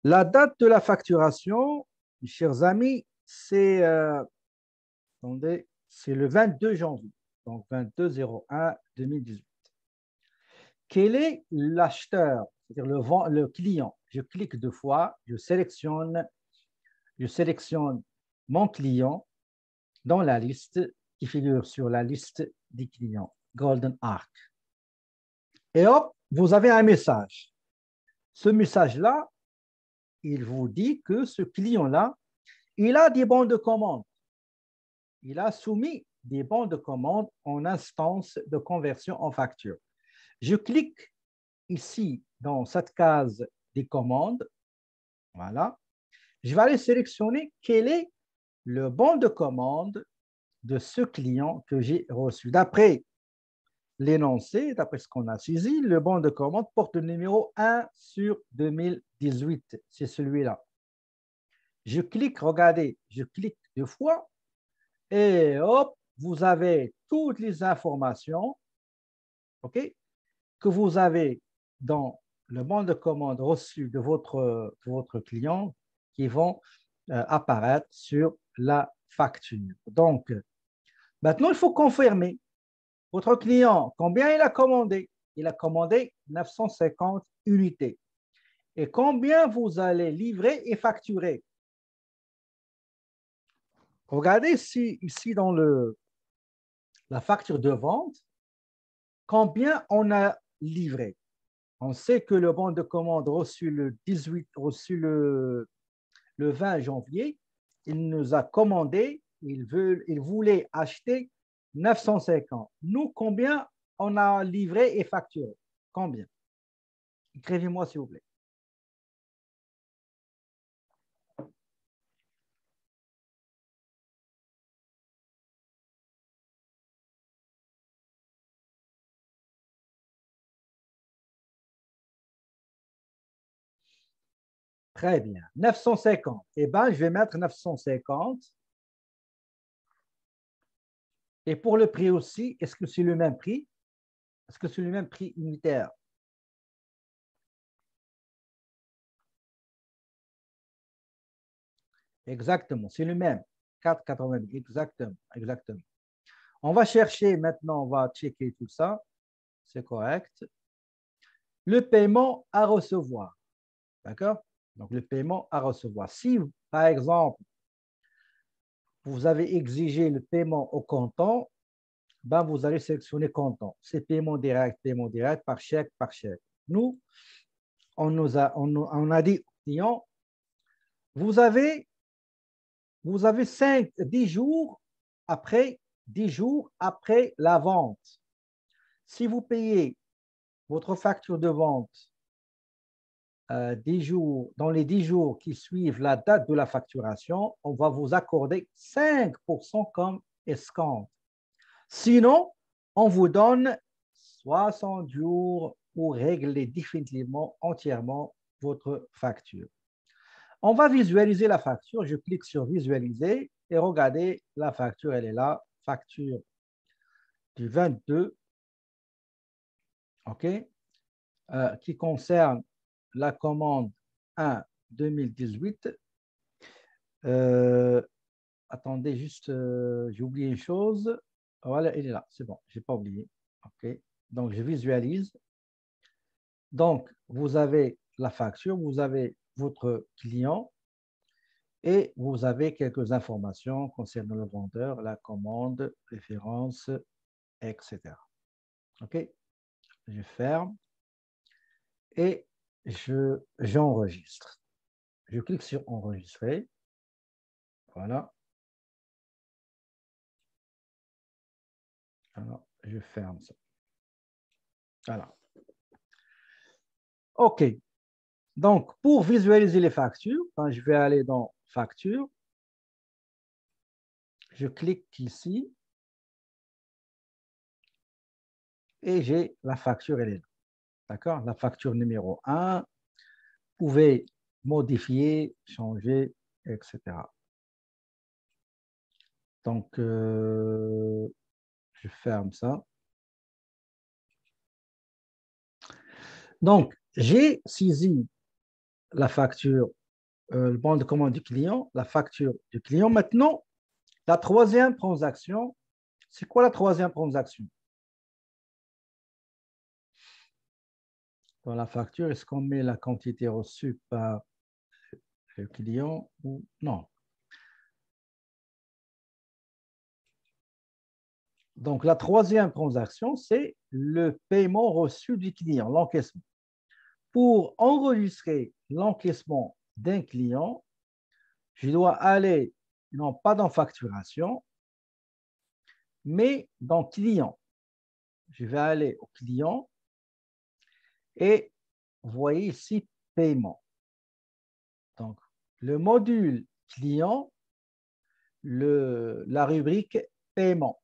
La date de la facturation, mes chers amis, c'est le 22 janvier, donc 22/01/2018. Quel est l'acheteur, c'est-à-dire le client? Je clique deux fois, je sélectionne mon client dans la liste qui figure sur la liste des clients, Golden Arc. Et hop, vous avez un message. Ce message-là, il vous dit que ce client-là, il a des bons de commande. Il a soumis des bons de commande en instance de conversion en facture. Je clique ici dans cette case des commandes. Voilà. Je vais aller sélectionner quel est le bon de commande de ce client que j'ai reçu. D'après l'énoncé, d'après ce qu'on a saisi, le bon de commande porte le numéro 1/2018. C'est celui-là. Je clique, regardez, je clique deux fois et hop, vous avez toutes les informations, OK, que vous avez dans le bon de commande reçu de votre client qui vont apparaître sur la facture. Donc, maintenant, il faut confirmer votre client, combien il a commandé? Il a commandé 950 unités. Et combien vous allez livrer et facturer? Regardez ici dans la facture de vente, combien on a livré. On sait que le bon de commande reçu le 18, reçu le 20 janvier, il nous a commandé, il voulait acheter 950. Nous, combien on a livré et facturé? Combien? Écrivez-moi, s'il vous plaît. Très bien. 950. Eh bien, je vais mettre 950. Et pour le prix aussi, est-ce que c'est le même prix? Est-ce que c'est le même prix unitaire? Exactement, c'est le même. 4,80. Exactement, exactement. On va chercher maintenant, on va checker tout ça. C'est correct. Le paiement à recevoir. D'accord? Donc, le paiement à recevoir. Si, par exemple, vous avez exigé le paiement au comptant, ben vous allez sélectionner comptant. C'est paiement direct, par chèque, par chèque. Nous, on a dit aux clients, vous avez 10 jours après, 10 jours après la vente. Si vous payez votre facture de vente 10 jours, dans les 10 jours qui suivent la date de la facturation, on va vous accorder 5% comme escompte. Sinon, on vous donne 60 jours pour régler définitivement, entièrement votre facture. On va visualiser la facture. Je clique sur visualiser et regardez, la facture, elle est là. Facture du 22, OK, qui concerne la commande 1 2018. Attendez, juste, j'ai oublié une chose. Voilà, elle est là, c'est bon, je n'ai pas oublié. OK, donc je visualise. Donc, vous avez la facture, vous avez votre client Et vous avez quelques informations concernant le vendeur, la commande, référence, etc. OK? Je ferme et j'enregistre. Je clique sur enregistrer. Voilà. Alors, je ferme ça. Voilà. OK. Donc, pour visualiser les factures, je vais aller dans Facture. Je clique ici et j'ai la facture, elle est là. D'accord? La facture numéro 1. Vous pouvez modifier, changer, etc. Donc, je ferme ça. Donc, j'ai saisi la facture, le bon de commande du client, la facture du client. Maintenant, la troisième transaction, c'est quoi la troisième transaction? Dans la facture, est-ce qu'on met la quantité reçue par le client ou non? Donc, la troisième transaction, c'est le paiement reçu du client, l'encaissement. Pour enregistrer l'encaissement d'un client, je dois aller, non pas dans facturation, mais dans client. Je vais aller au client et vous voyez ici paiement. Donc, le module client, la rubrique paiement.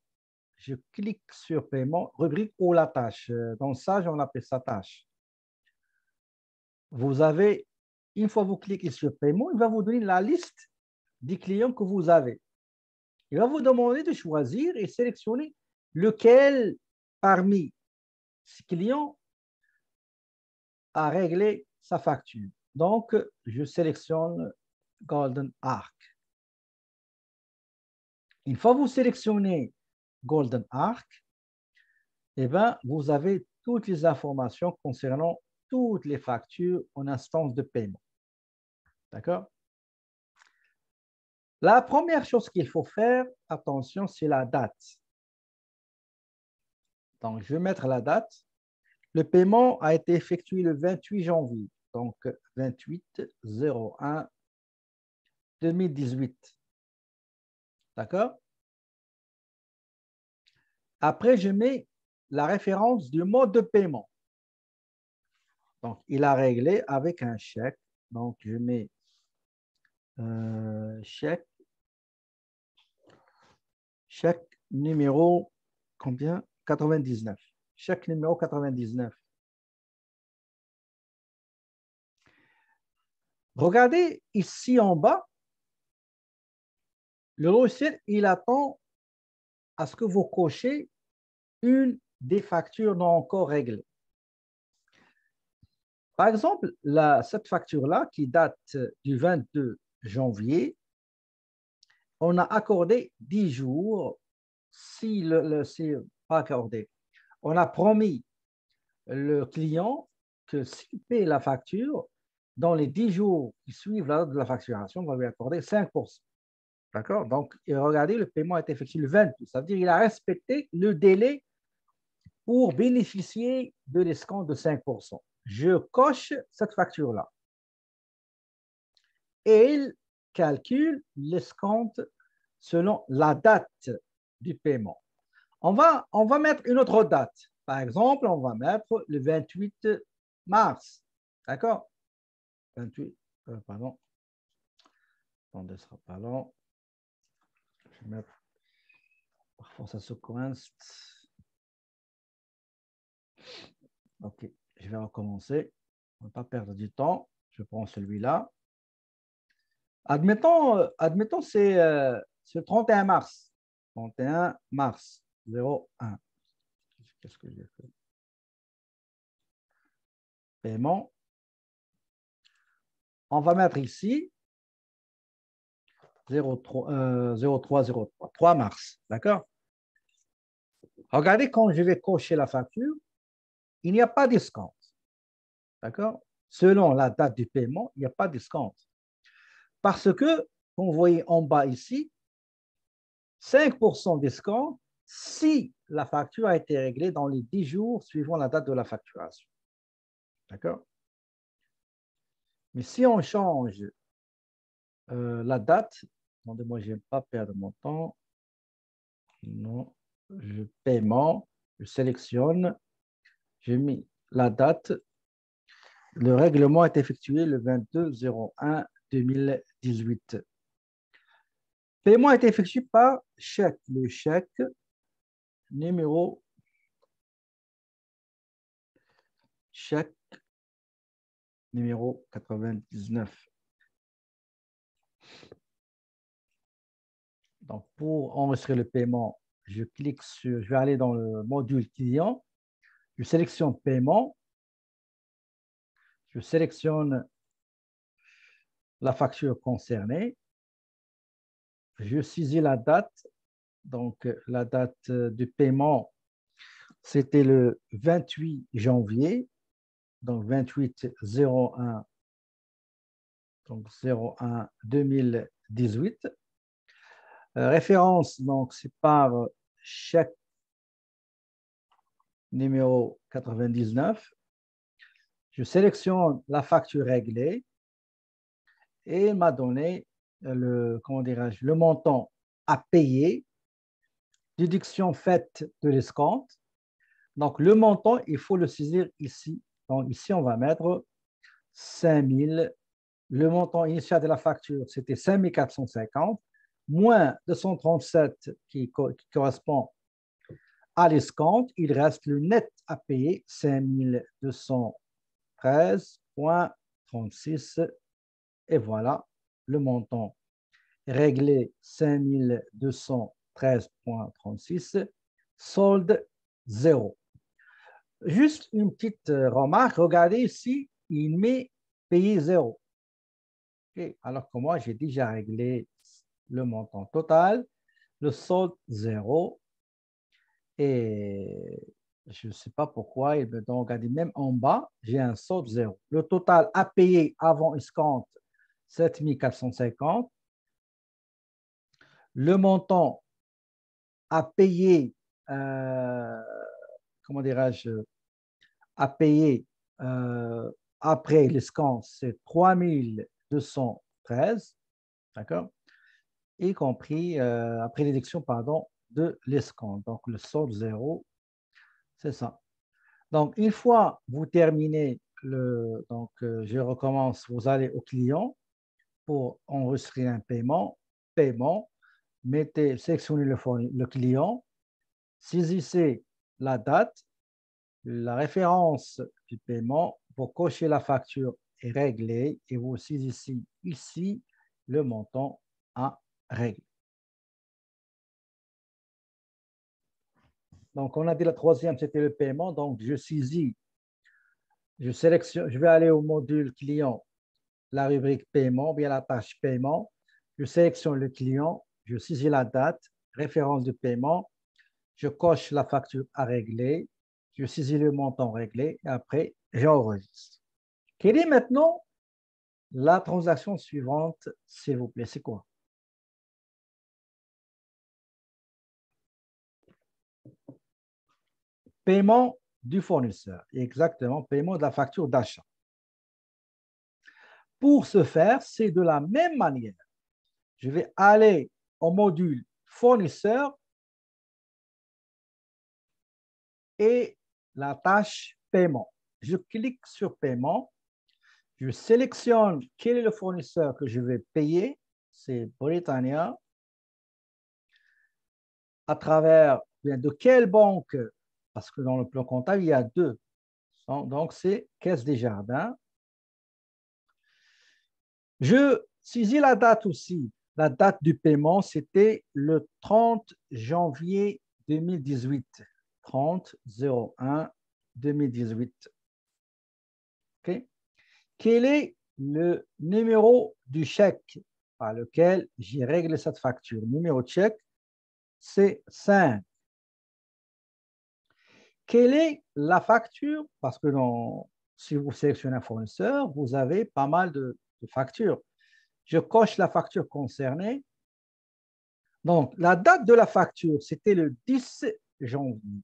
Je clique sur paiement, rubrique ou la tâche. Dans Sage, on appelle ça tâche. Vous avez, une fois que vous cliquez sur paiement, il va vous donner la liste des clients que vous avez. Il va vous demander de choisir et sélectionner lequel parmi ces clients a réglé sa facture. Donc, je sélectionne Golden Arc. Une fois que vous sélectionnez Golden Arc, eh bien, vous avez toutes les informations concernant toutes les factures en instance de paiement. D'accord? La première chose qu'il faut faire, attention, c'est la date. Donc, je vais mettre la date. Le paiement a été effectué le 28 janvier, donc 28-01-2018. D'accord? Après, je mets la référence du mode de paiement. Donc, il a réglé avec un chèque. Donc, je mets chèque numéro combien? 99. Chèque numéro 99. Regardez ici en bas, le logiciel, il attend à ce que vous cochez une des factures non encore réglées. Par exemple, cette facture-là, qui date du 22 janvier, on a accordé 10 jours. Si c'est pas accordé, on a promis le client que s'il paie la facture, dans les 10 jours qui suivent la date de la facturation, on va lui accorder 5%. D'accord? Donc, regardez, le paiement est effectué le 22. Ça veut dire qu'il a respecté le délai pour bénéficier de l'escompte de 5%. Je coche cette facture-là. Et il calcule l'escompte selon la date du paiement. On va mettre une autre date. Par exemple, on va mettre le 28 mars. D'accord? 28, pardon. Attendez, ce sera pas long. Je vais mettre. Parfois, ça se coince. OK, je vais recommencer. On ne va pas perdre du temps. Je prends celui-là. Admettons c'est le 31 mars. 31 mars 01. Qu'est-ce que j'ai fait? Paiement. On va mettre ici 03 mars. D'accord? Regardez, quand je vais cocher la facture, il n'y a pas d'escompte. D'accord? Selon la date du paiement, il n'y a pas d'escompte. Parce que comme vous voyez en bas ici, 5% d'escompte si la facture a été réglée dans les 10 jours suivant la date de la facturation. D'accord? Mais si on change la date, attendez-moi, je n'aime pas perdre mon temps. Non, paiement, je sélectionne, j'ai mis la date. Le règlement est effectué le 22/01/2018. Paiement est effectué par chèque. Le chèque numéro chèque numéro 99. Donc, pour enregistrer le paiement, je vais aller dans le module client, je sélectionne paiement, je sélectionne la facture concernée, je saisis la date, donc la date du paiement, c'était le 28 janvier, donc 28/01, donc 01 2018. Référence, donc c'est par chèque numéro 99. Je sélectionne la facture réglée et il m'a donné le montant à payer, déduction faite de l'escompte. Donc, le montant, il faut le saisir ici. Donc, ici, on va mettre 5 000. Le montant initial de la facture, c'était 5 450, moins 237 qui correspond à l'escompte. Il reste le net à payer, 5 213,36. Et voilà, le montant réglé, 5 213,36. Solde 0. Juste une petite remarque, regardez ici, il met payé 0. Okay. Alors que moi, j'ai déjà réglé le montant total, le solde 0. Et je ne sais pas pourquoi, il me donne, regardez, même en bas, j'ai un solde 0. Le total à payer avant escompte, 7 450. Le montant à payer, comment dirais-je, à payer après l'escompte, c'est 3 213, d'accord, y compris après l'élection, pardon, de l'escompte. Donc, le solde 0, c'est ça. Donc, une fois vous terminez donc je recommence, vous allez au client pour enregistrer un paiement, sélectionnez le client, saisissez la date, la référence du paiement, pour cocher la facture est réglée et vous saisissez ici le montant à régler. Donc, on a dit la troisième, c'était le paiement. Donc, je saisis, je sélectionne, je vais aller au module client, la rubrique paiement, bien la tâche paiement. Je sélectionne le client, je saisis la date, référence de paiement, je coche la facture à régler, je saisis le montant réglé et après, j'enregistre. Quelle est maintenant la transaction suivante, s'il vous plaît? C'est quoi? Paiement du fournisseur. Exactement, paiement de la facture d'achat. Pour ce faire, c'est de la même manière. Je vais aller au module fournisseur et la tâche paiement. Je clique sur paiement. Je sélectionne quel est le fournisseur que je vais payer. C'est Britannia. À travers de quelle banque? Parce que dans le plan comptable, il y a deux. Donc, c'est Caisse des Jardins. Je saisis la date aussi. La date du paiement, c'était le 30 janvier 2018. 30/01/2018. Okay. Quel est le numéro du chèque par lequel j'ai réglé cette facture? Le numéro de chèque, c'est 5. Quelle est la facture? Parce que si vous sélectionnez un fournisseur, vous avez pas mal de factures. Je coche la facture concernée. Donc, la date de la facture, c'était le 10 janvier.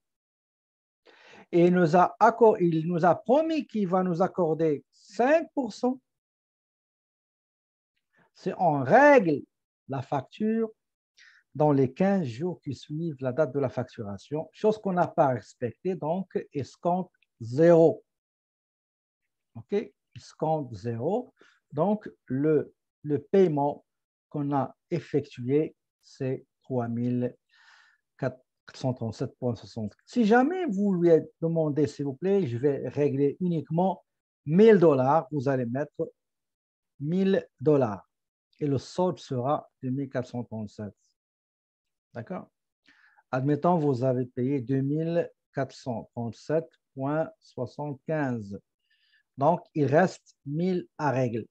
Et il nous a promis qu'il va nous accorder 5%. C'est en règle la facture dans les 15 jours qui suivent la date de la facturation, chose qu'on n'a pas respectée, donc escompte 0. OK? Escompte 0. Donc, le paiement qu'on a effectué, c'est 3437,60. Si jamais vous lui demandez, s'il vous plaît, je vais régler uniquement 1000 $, vous allez mettre 1000 $. Et le solde sera de 1437. D'accord? Admettons, vous avez payé 2437,75. Donc, il reste 1000 à régler.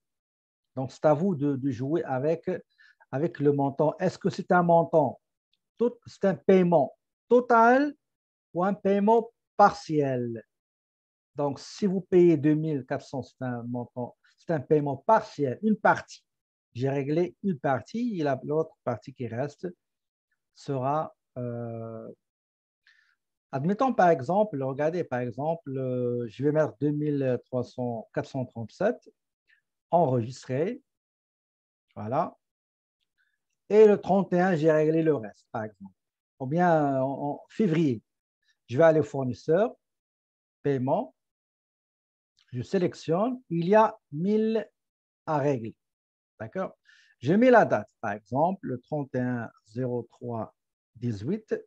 Donc, c'est à vous de jouer avec le montant. Est-ce que c'est un montant, c'est un paiement total ou un paiement partiel? Donc, si vous payez 2400, c'est un montant, c'est un paiement partiel, une partie. J'ai réglé une partie et l'autre partie qui reste sera, admettons par exemple, regardez par exemple, je vais mettre 437, enregistré, voilà, et le 31, j'ai réglé le reste, par exemple. Ou bien en février, je vais aller au fournisseur, paiement, je sélectionne, il y a 1000 à régler, d'accord? Je mets la date, par exemple, le 31/03/18.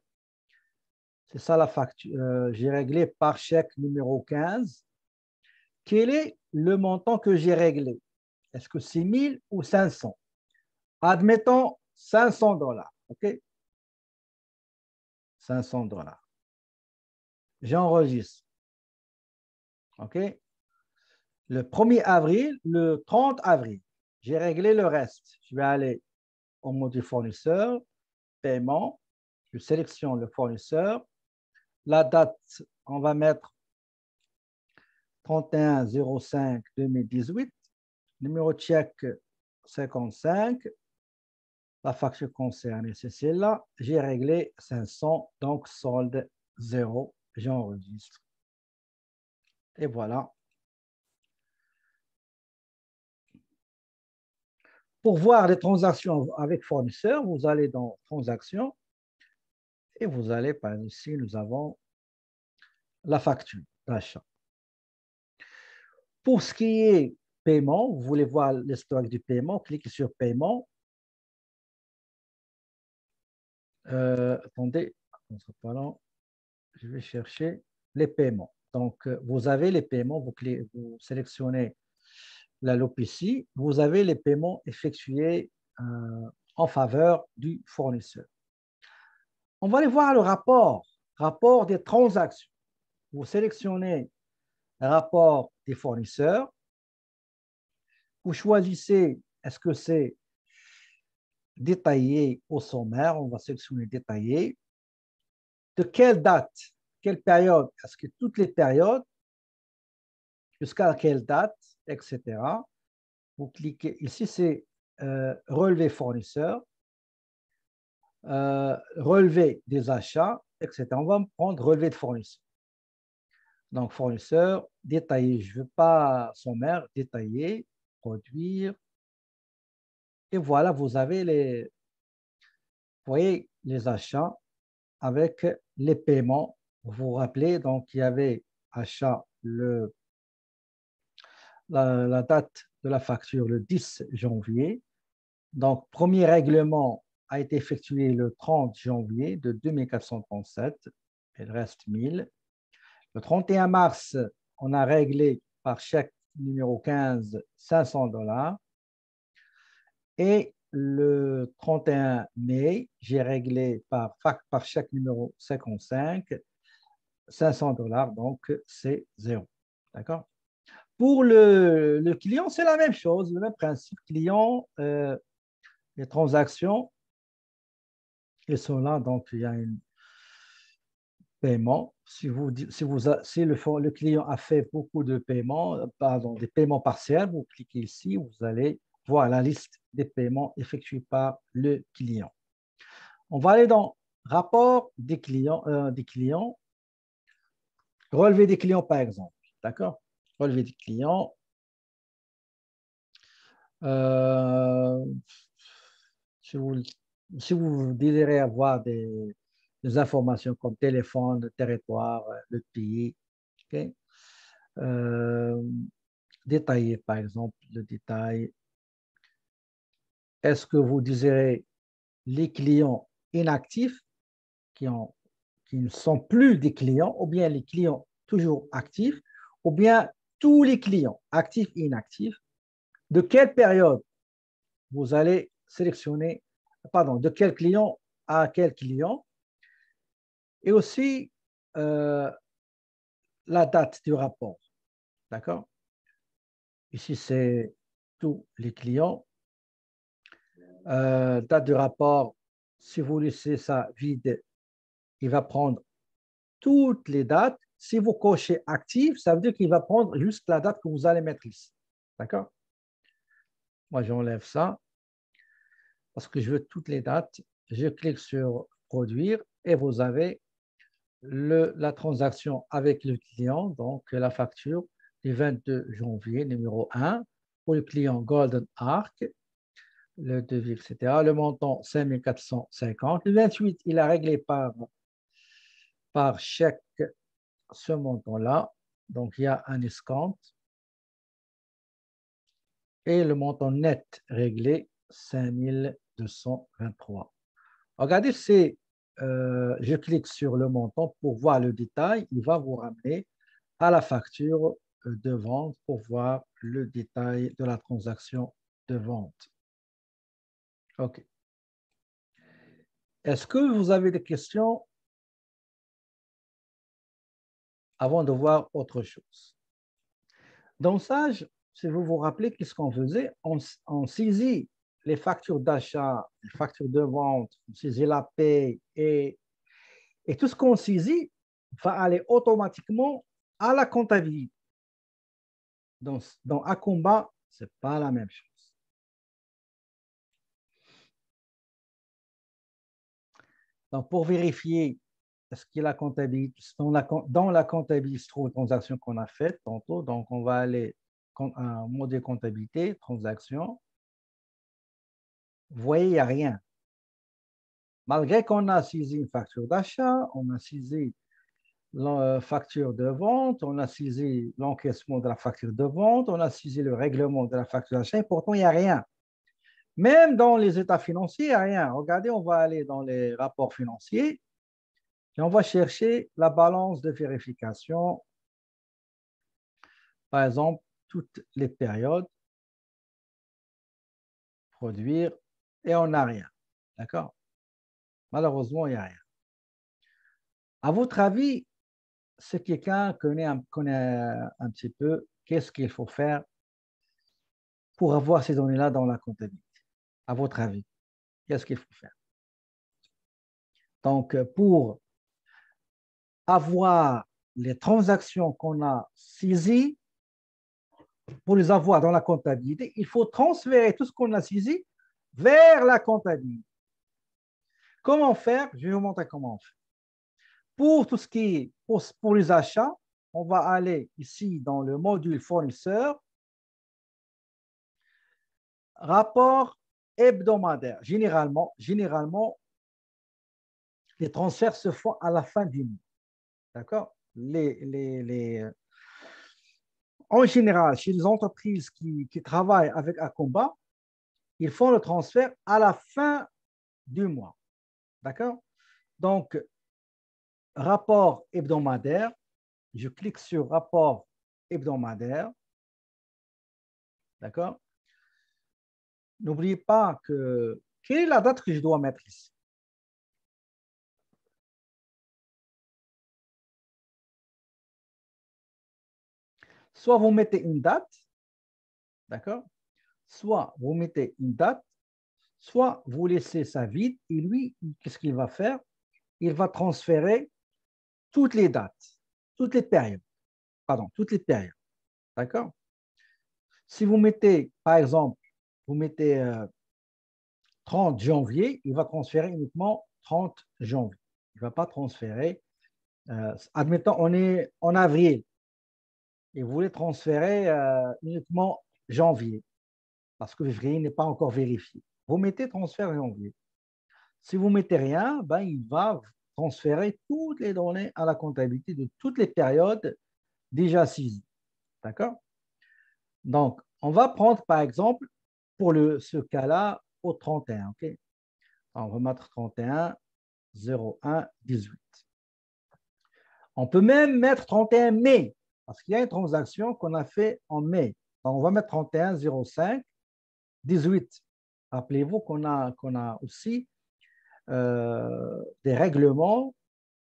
C'est ça la facture. J'ai réglé par chèque numéro 15. Quel est le montant que j'ai réglé? Est-ce que c'est 1000 ou 500? Admettons 500 $. OK? 500 $. J'enregistre. OK? Le 1er avril, le 30 avril, j'ai réglé le reste. Je vais aller au module fournisseur, paiement. Je sélectionne le fournisseur. La date, on va mettre 31/05/2018. Numéro de chèque 55. La facture concernée, c'est celle-là. J'ai réglé 500, donc solde 0. J'enregistre. Et voilà. Pour voir les transactions avec fournisseur, vous allez dans Transactions et vous allez, par ici, nous avons la facture d'achat. Pour ce qui est paiement, vous voulez voir l'historique du paiement, cliquez sur Paiement. Attendez, je vais chercher les paiements. Donc, vous avez les paiements, vous sélectionnez la loupe ici, vous avez les paiements effectués en faveur du fournisseur. On va aller voir le rapport des transactions. Vous sélectionnez le rapport des fournisseurs. Vous choisissez, est-ce que c'est détaillé au sommaire? On va sélectionner détaillé. De quelle date, quelle période? Est-ce que toutes les périodes, jusqu'à quelle date, etc. Vous cliquez ici, c'est relevé fournisseur, relevé des achats, etc. On va prendre relevé de fournisseur. Donc, fournisseur, détaillé, je ne veux pas sommaire, détaillé, produire. Et voilà, vous avez vous voyez les achats avec les paiements. Vous vous rappelez, donc il y avait achat la date de la facture le 10 janvier. Donc, premier règlement a été effectué le 30 janvier de 2437. Il reste 1000. Le 31 mars, on a réglé par chèque numéro 15 500 $. Et le 31 mai, j'ai réglé par chèque numéro 55 500 $. Donc, c'est 0. D'accord? Pour le client, c'est la même chose, le même principe. Client, les transactions, elles sont là. Donc, il y a un paiement. Si le client a fait beaucoup de paiements, pardon, des paiements partiels, vous cliquez ici, vous allez voir la liste des paiements effectués par le client. On va aller dans rapport des clients, relevé des clients par exemple. D'accord? Relevé des clients. Si vous, si vous désirez avoir des informations comme téléphone, territoire, le pays, ok? Euh, détailler par exemple le détail. Est-ce que vous désirez les clients inactifs qui, qui ne sont plus des clients, ou bien les clients toujours actifs, ou bien tous les clients actifs et inactifs? De quelle période vous allez sélectionner, pardon, de quel client à quel client, et aussi la date du rapport. D'accord? Ici, c'est tous les clients. Date du rapport, si vous laissez ça vide, il va prendre toutes les dates. Si vous cochez active, ça veut dire qu'il va prendre juste la date que vous allez mettre ici. D'accord? Moi, j'enlève ça parce que je veux toutes les dates. Je clique sur produire et vous avez la transaction avec le client, donc la facture du 22 janvier, numéro 1, pour le client Golden Arc, le devis, etc. Le montant, 5 450. Le 28, il a réglé par chèque ce montant-là. Donc, il y a un escompte. Et le montant net réglé, 5 223. Regardez, je clique sur le montant pour voir le détail. Il va vous ramener à la facture de vente pour voir le détail de la transaction de vente. OK. Est-ce que vous avez des questions avant de voir autre chose? Dans Sage, si vous vous rappelez, qu'est-ce qu'on faisait? On saisit les factures d'achat, les factures de vente, on saisit la paie et tout ce qu'on saisit va aller automatiquement à la comptabilité. Dans Acomba, ce n'est pas la même chose. Donc, pour vérifier est-ce que la comptabilité, dans la comptabilité, se trouve une transaction qu'on a faite tantôt. Donc, on va aller en mode comptabilité, transaction. Vous voyez, il n'y a rien. Malgré qu'on a saisi une facture d'achat, on a saisi la facture de vente, on a saisi l'encaissement de la facture de vente, on a saisi le règlement de la facture d'achat, et pourtant, il n'y a rien. Même dans les états financiers, il n'y a rien. Regardez, on va aller dans les rapports financiers et on va chercher la balance de vérification. Par exemple, toutes les périodes, produire, et on n'a rien. D'accord? Malheureusement, il n'y a rien. À votre avis, si quelqu'un connaît un petit peu, qu'est-ce qu'il faut faire pour avoir ces données-là dans la comptabilité? À votre avis, qu'est-ce qu'il faut faire? Donc, pour avoir les transactions qu'on a saisies, pour les avoir dans la comptabilité, il faut transférer tout ce qu'on a saisi vers la comptabilité. Comment faire? Je vais vous montrer comment on fait. Pour tout ce qui est pour les achats, on va aller ici dans le module fournisseur, rapport hebdomadaire. Généralement, les transferts se font à la fin du mois. D'accord? En général, chez les entreprises qui travaillent avec Acomba, ils font le transfert à la fin du mois. D'accord? Donc, rapport hebdomadaire, je clique sur rapport hebdomadaire. D'accord? N'oubliez pas que quelle est la date que je dois mettre ici? Soit vous mettez une date, d'accord? Soit vous mettez une date, soit vous laissez ça vide et lui, qu'est-ce qu'il va faire? Il va transférer toutes les dates, toutes les périodes, pardon, toutes les périodes, d'accord? Si vous mettez, par exemple, vous mettez 30 janvier, il va transférer uniquement 30 janvier. Il ne va pas transférer. Admettons, on est en avril et vous voulez transférer uniquement janvier parce que février n'est pas encore vérifié. Vous mettez transfert janvier. Si vous ne mettez rien, ben, il va transférer toutes les données à la comptabilité de toutes les périodes déjà saisies. D'accord? Donc, on va prendre par exemple pour ce cas-là au 31. Okay? On va mettre 31, 01, 18. On peut même mettre 31 mai parce qu'il y a une transaction qu'on a fait en mai. Donc, on va mettre 31, 05, 18. Rappelez-vous qu'on a aussi des règlements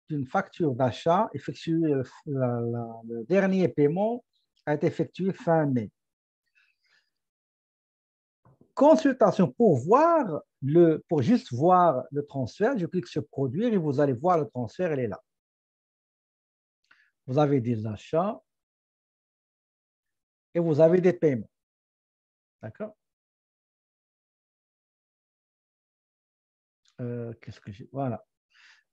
d'une facture d'achat effectuée, le dernier paiement a été effectué fin mai. Consultation pour juste voir le transfert, je clique sur produire et vous allez voir le transfert, il est là. Vous avez des achats et vous avez des paiements. D'accord? Qu'est-ce que j'ai? Voilà.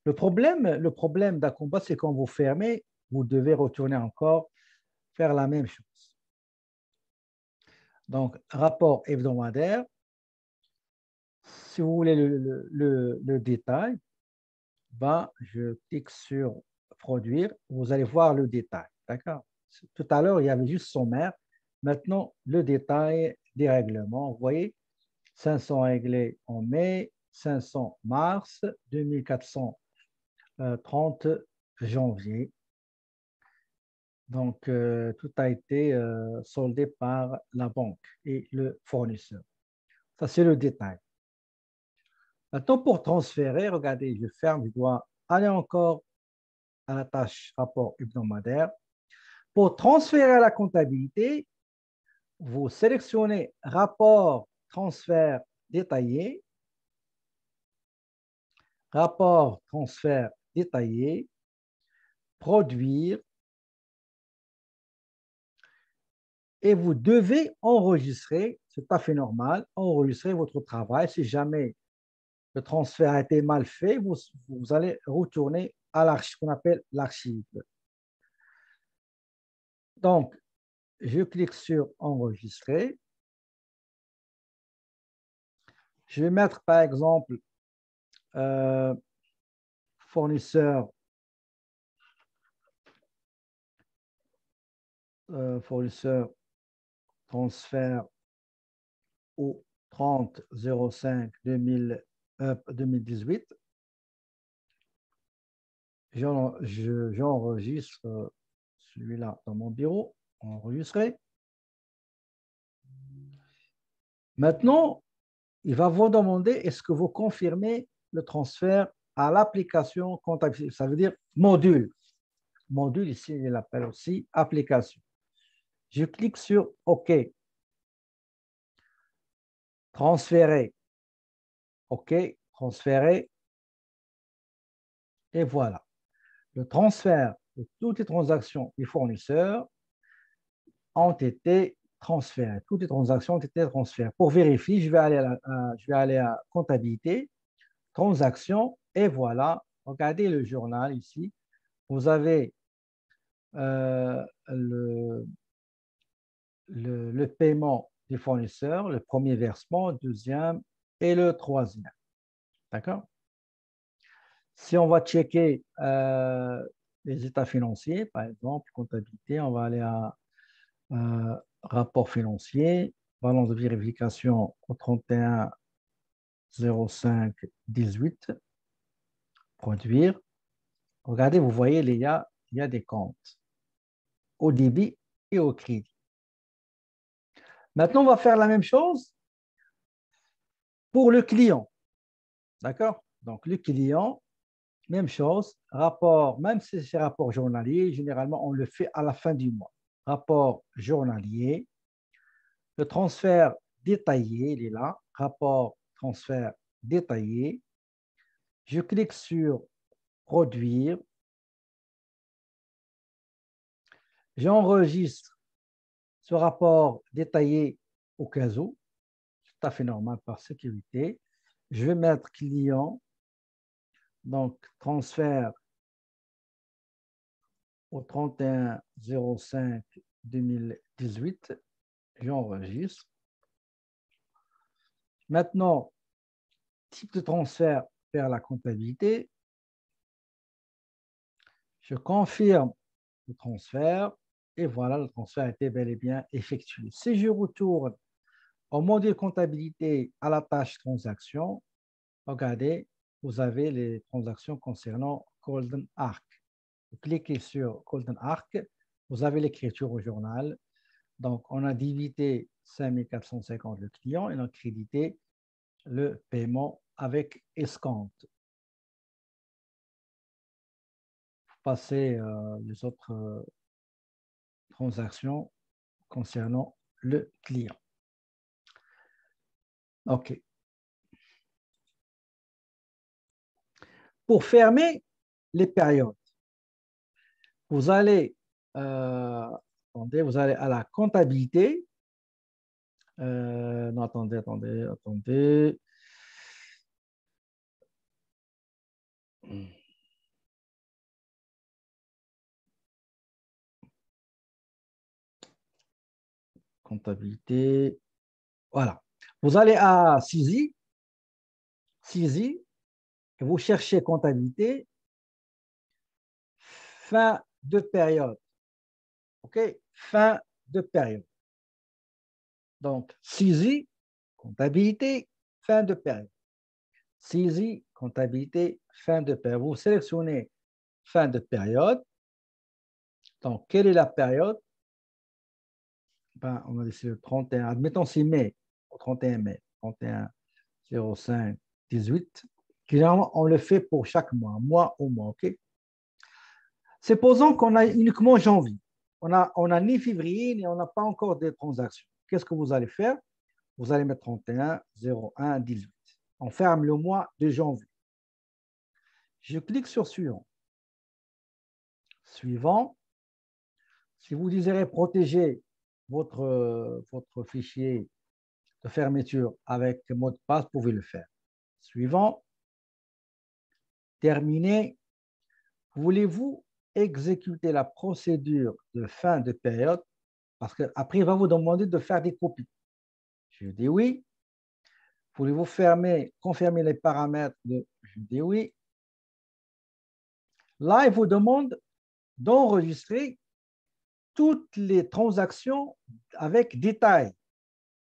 Le problème d'Acomba, c'est quand vous fermez, vous devez retourner encore faire la même chose. Donc, rapport hebdomadaire. Si vous voulez le détail, ben, je clique sur produire. Vous allez voir le détail. D'accord? Tout à l'heure, il y avait juste sommaire. Maintenant, le détail des règlements. Vous voyez, 500 réglés en mai, 500 mars, 2430 janvier. Donc, tout a été soldé par la banque et le fournisseur. Ça, c'est le détail. Maintenant, pour transférer, regardez, je ferme, je dois aller encore à la tâche rapport hebdomadaire. Pour transférer à la comptabilité, vous sélectionnez rapport transfert détaillé, rapport transfert détaillé, produire, et vous devez enregistrer, c'est tout à fait normal, enregistrer votre travail. Si jamais le transfert a été mal fait, vous allez retourner à ce qu'on appelle l'archive. Donc, je clique sur enregistrer. Je vais mettre par exemple fournisseur, fournisseur transfert au 30-05-2018. J'enregistre celui-là dans mon bureau, enregistré. Maintenant, il va vous demander est-ce que vous confirmez le transfert à l'application comptabilité. Ça veut dire module. Module, ici, il l'appelle aussi application. Je clique sur OK. Transférer. OK, transférer. Et voilà. Le transfert de toutes les transactions du fournisseur ont été transférées. Toutes les transactions ont été transférées. Pour vérifier, je vais aller à comptabilité, transactions, et voilà. Regardez le journal ici. Vous avez le paiement du fournisseur, le premier versement, le deuxième et le troisième. D'accord? Si on va checker les états financiers, par exemple, comptabilité, on va aller à rapport financier, balance de vérification au 31 05 18, produire. Regardez, vous voyez, il y a des comptes au débit et au crédit. Maintenant, on va faire la même chose pour le client. D'accord? Donc, le client, même chose, rapport, même si c'est rapport journalier, généralement, on le fait à la fin du mois. Rapport journalier, le transfert détaillé, il est là, rapport transfert détaillé. Je clique sur produire. J'enregistre ce rapport détaillé au cas où. à fait normal par sécurité. Je vais mettre client, donc transfert au 31/05/2018. J'enregistre. Maintenant, type de transfert vers la comptabilité. Je confirme le transfert et voilà, le transfert a été bel et bien effectué. Si je retourne au module comptabilité à la tâche transaction, regardez, vous avez les transactions concernant Golden Arc. Vous cliquez sur Golden Arc, vous avez l'écriture au journal. Donc, on a débité 5450 le client et on a crédité le paiement avec escompte. Passer les autres transactions concernant le client. OK. Pour fermer les périodes, vous allez, vous allez à la comptabilité. Non, attendez. Comptabilité. Voilà. Vous allez à CISI, et vous cherchez comptabilité, fin de période. OK? Fin de période. Donc, CISI, comptabilité, fin de période. CISI, comptabilité, fin de période. Vous sélectionnez fin de période. Donc, quelle est la période? Ben, on a décidé le 31, admettons c'est mai, au 31 mai, 31/05/18. Généralement, on le fait pour chaque mois au mois, OK? Supposons qu'on a uniquement janvier. On a ni février, ni on n'a pas encore de transactions. Qu'est-ce que vous allez faire? Vous allez mettre 31/01/18. On ferme le mois de janvier. Je clique sur suivant. Suivant. Si vous désirez protéger votre fichier de fermeture avec mot de passe, vous pouvez le faire. Suivant. Terminé. Voulez-vous exécuter la procédure de fin de période? Parce qu'après, il va vous demander de faire des copies. Je dis oui. Voulez-vous confirmer les paramètres de... Je dis oui. Là, il vous demande d'enregistrer toutes les transactions avec détail.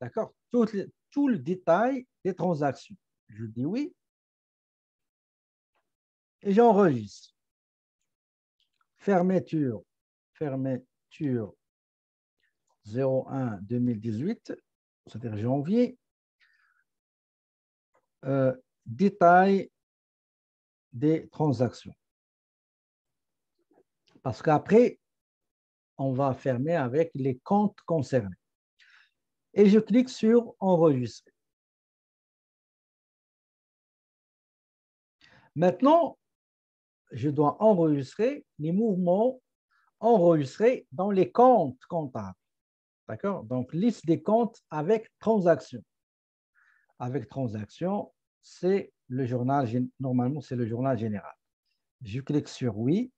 D'accord? Tout le détail des transactions. Je dis oui. Et j'enregistre. Fermeture 01/2018, c'est-à-dire janvier. Détail des transactions. Parce qu'après, on va fermer avec les comptes concernés. Et je clique sur enregistrer. Maintenant, je dois enregistrer les mouvements enregistrés dans les comptes comptables. D'accord? Donc, liste des comptes avec transaction. Avec transaction, c'est le journal, normalement, c'est le journal général. Je clique sur oui.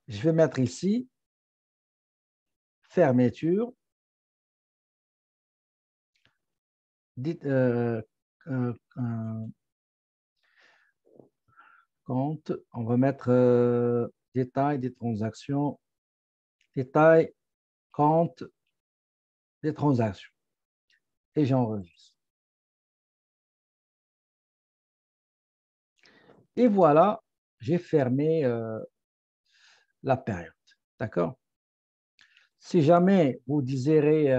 Je vais mettre ici fermeture. Compte. On va mettre détail des transactions. Détail, compte des transactions. Et j'enregistre. Et voilà, j'ai fermé la période. D'accord? Si jamais vous désirez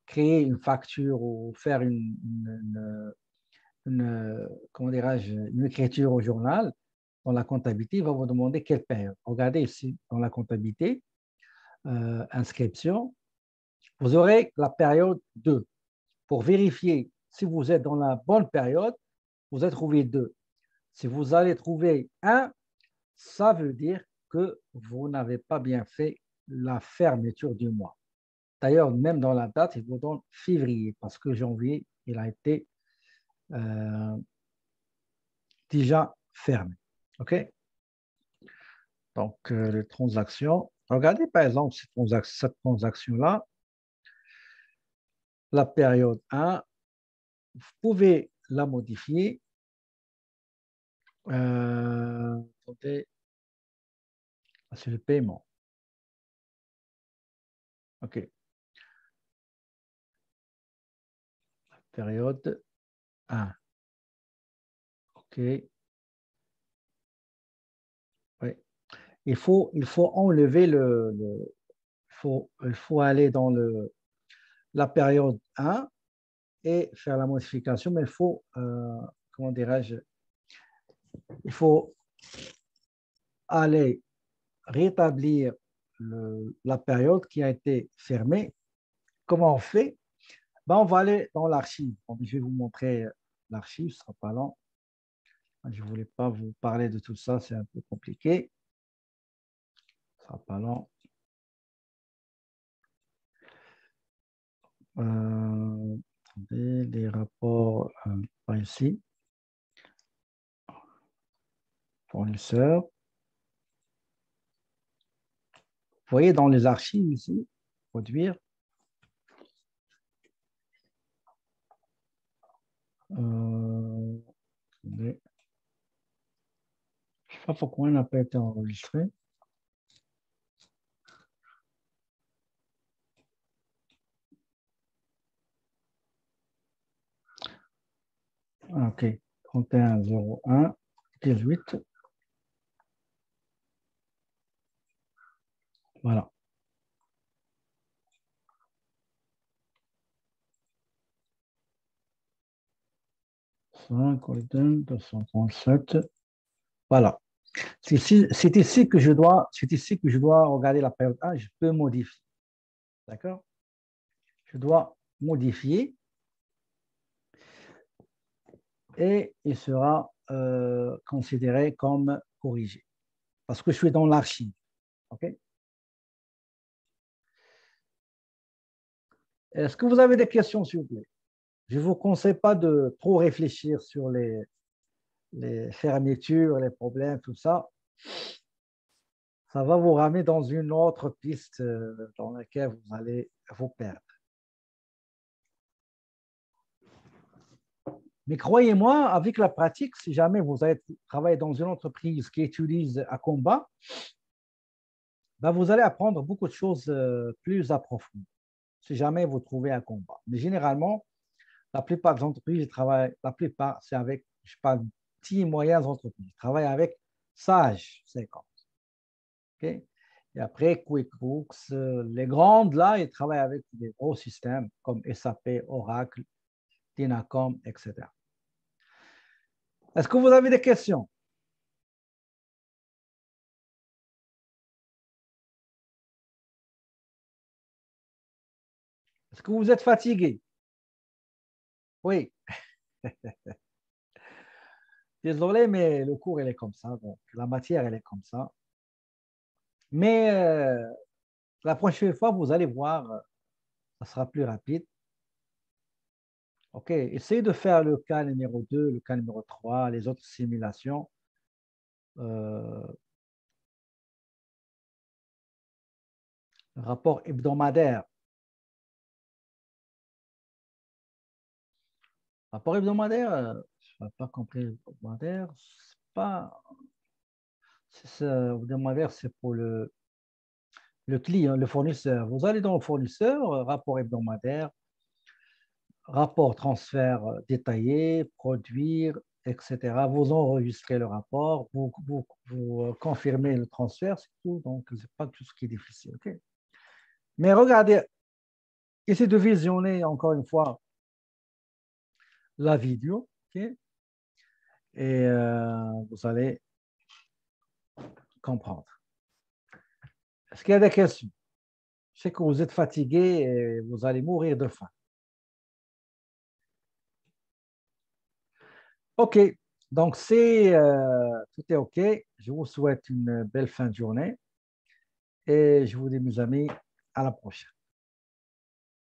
créer une facture ou faire comment dirais-je, une écriture au journal, dans la comptabilité, il va vous demander quelle période. Regardez ici, dans la comptabilité, inscription, vous aurez la période 2. Pour vérifier si vous êtes dans la bonne période, vous allez trouver 2. Si vous allez trouver 1, ça veut dire que vous n'avez pas bien fait la fermeture du mois. D'ailleurs, même dans la date, il vous donne février, parce que janvier, il a été déjà fermé. OK? Donc, les transactions. Regardez, par exemple, cette transaction-là, la période 1, vous pouvez la modifier. Attendez, c'est le paiement. OK. Période 1. OK. Oui. Il faut enlever il faut aller dans la période 1 et faire la modification, mais il faut, comment dirais-je, il faut aller rétablir la période qui a été fermée. Comment on fait? Ben, on va aller dans l'archive. Je vais vous montrer l'archive, ce ne sera pas long. Je ne voulais pas vous parler de tout ça, c'est un peu compliqué. Ce ne sera pas long. Les rapports, pas ici. Fournisseur. Vous voyez dans les archives ici, produire. Je ne sais pas pourquoi il n'a pas été enregistré. OK. 31 01 18. Voilà. 5, 237. Voilà. C'est ici que je dois regarder la période 1. Je peux modifier. D'accord? Je dois modifier et il sera considéré comme corrigé parce que je suis dans l'archive. OK? Est-ce que vous avez des questions, s'il vous plaît? Je ne vous conseille pas de trop réfléchir sur les fermetures, les problèmes, tout ça. Ça va vous ramener dans une autre piste dans laquelle vous allez vous perdre. Mais croyez-moi, avec la pratique, si jamais vous allez travailler dans une entreprise qui utilise Akomba, ben vous allez apprendre beaucoup de choses plus approfondies si jamais vous trouvez Akomba. Mais généralement, la plupart des entreprises, la plupart, c'est avec, je parle petits et moyennes entreprises, ils travaillent avec Sage 50. Okay? Et après, QuickBooks, les grandes, là, ils travaillent avec des gros systèmes comme SAP, Oracle, Dynacom, etc. Est-ce que vous avez des questions? Est-ce que vous êtes fatigué? Oui. Désolé, mais le cours, il est comme ça. Donc, la matière, elle est comme ça. Mais la prochaine fois, vous allez voir, ça sera plus rapide. OK. Essayez de faire le cas numéro 2, le cas numéro 3, les autres simulations. Rapport hebdomadaire. Rapport hebdomadaire, je n'ai pas compris. Hebdomadaire, c'est pas. Hebdomadaire, c'est pour le client, le fournisseur. Vous allez dans le fournisseur, rapport hebdomadaire, rapport transfert détaillé, produire, etc. Vous enregistrez le rapport, vous confirmez le transfert, c'est tout. Donc, ce n'est pas tout ce qui est difficile. Okay? Mais regardez, essayez de visionner encore une fois la vidéo. Okay? Et vous allez comprendre. Est-ce qu'il y a des questions? Je sais que vous êtes fatigué et vous allez mourir de faim. OK, donc tout est OK. Je vous souhaite une belle fin de journée et je vous dis, mes amis, à la prochaine.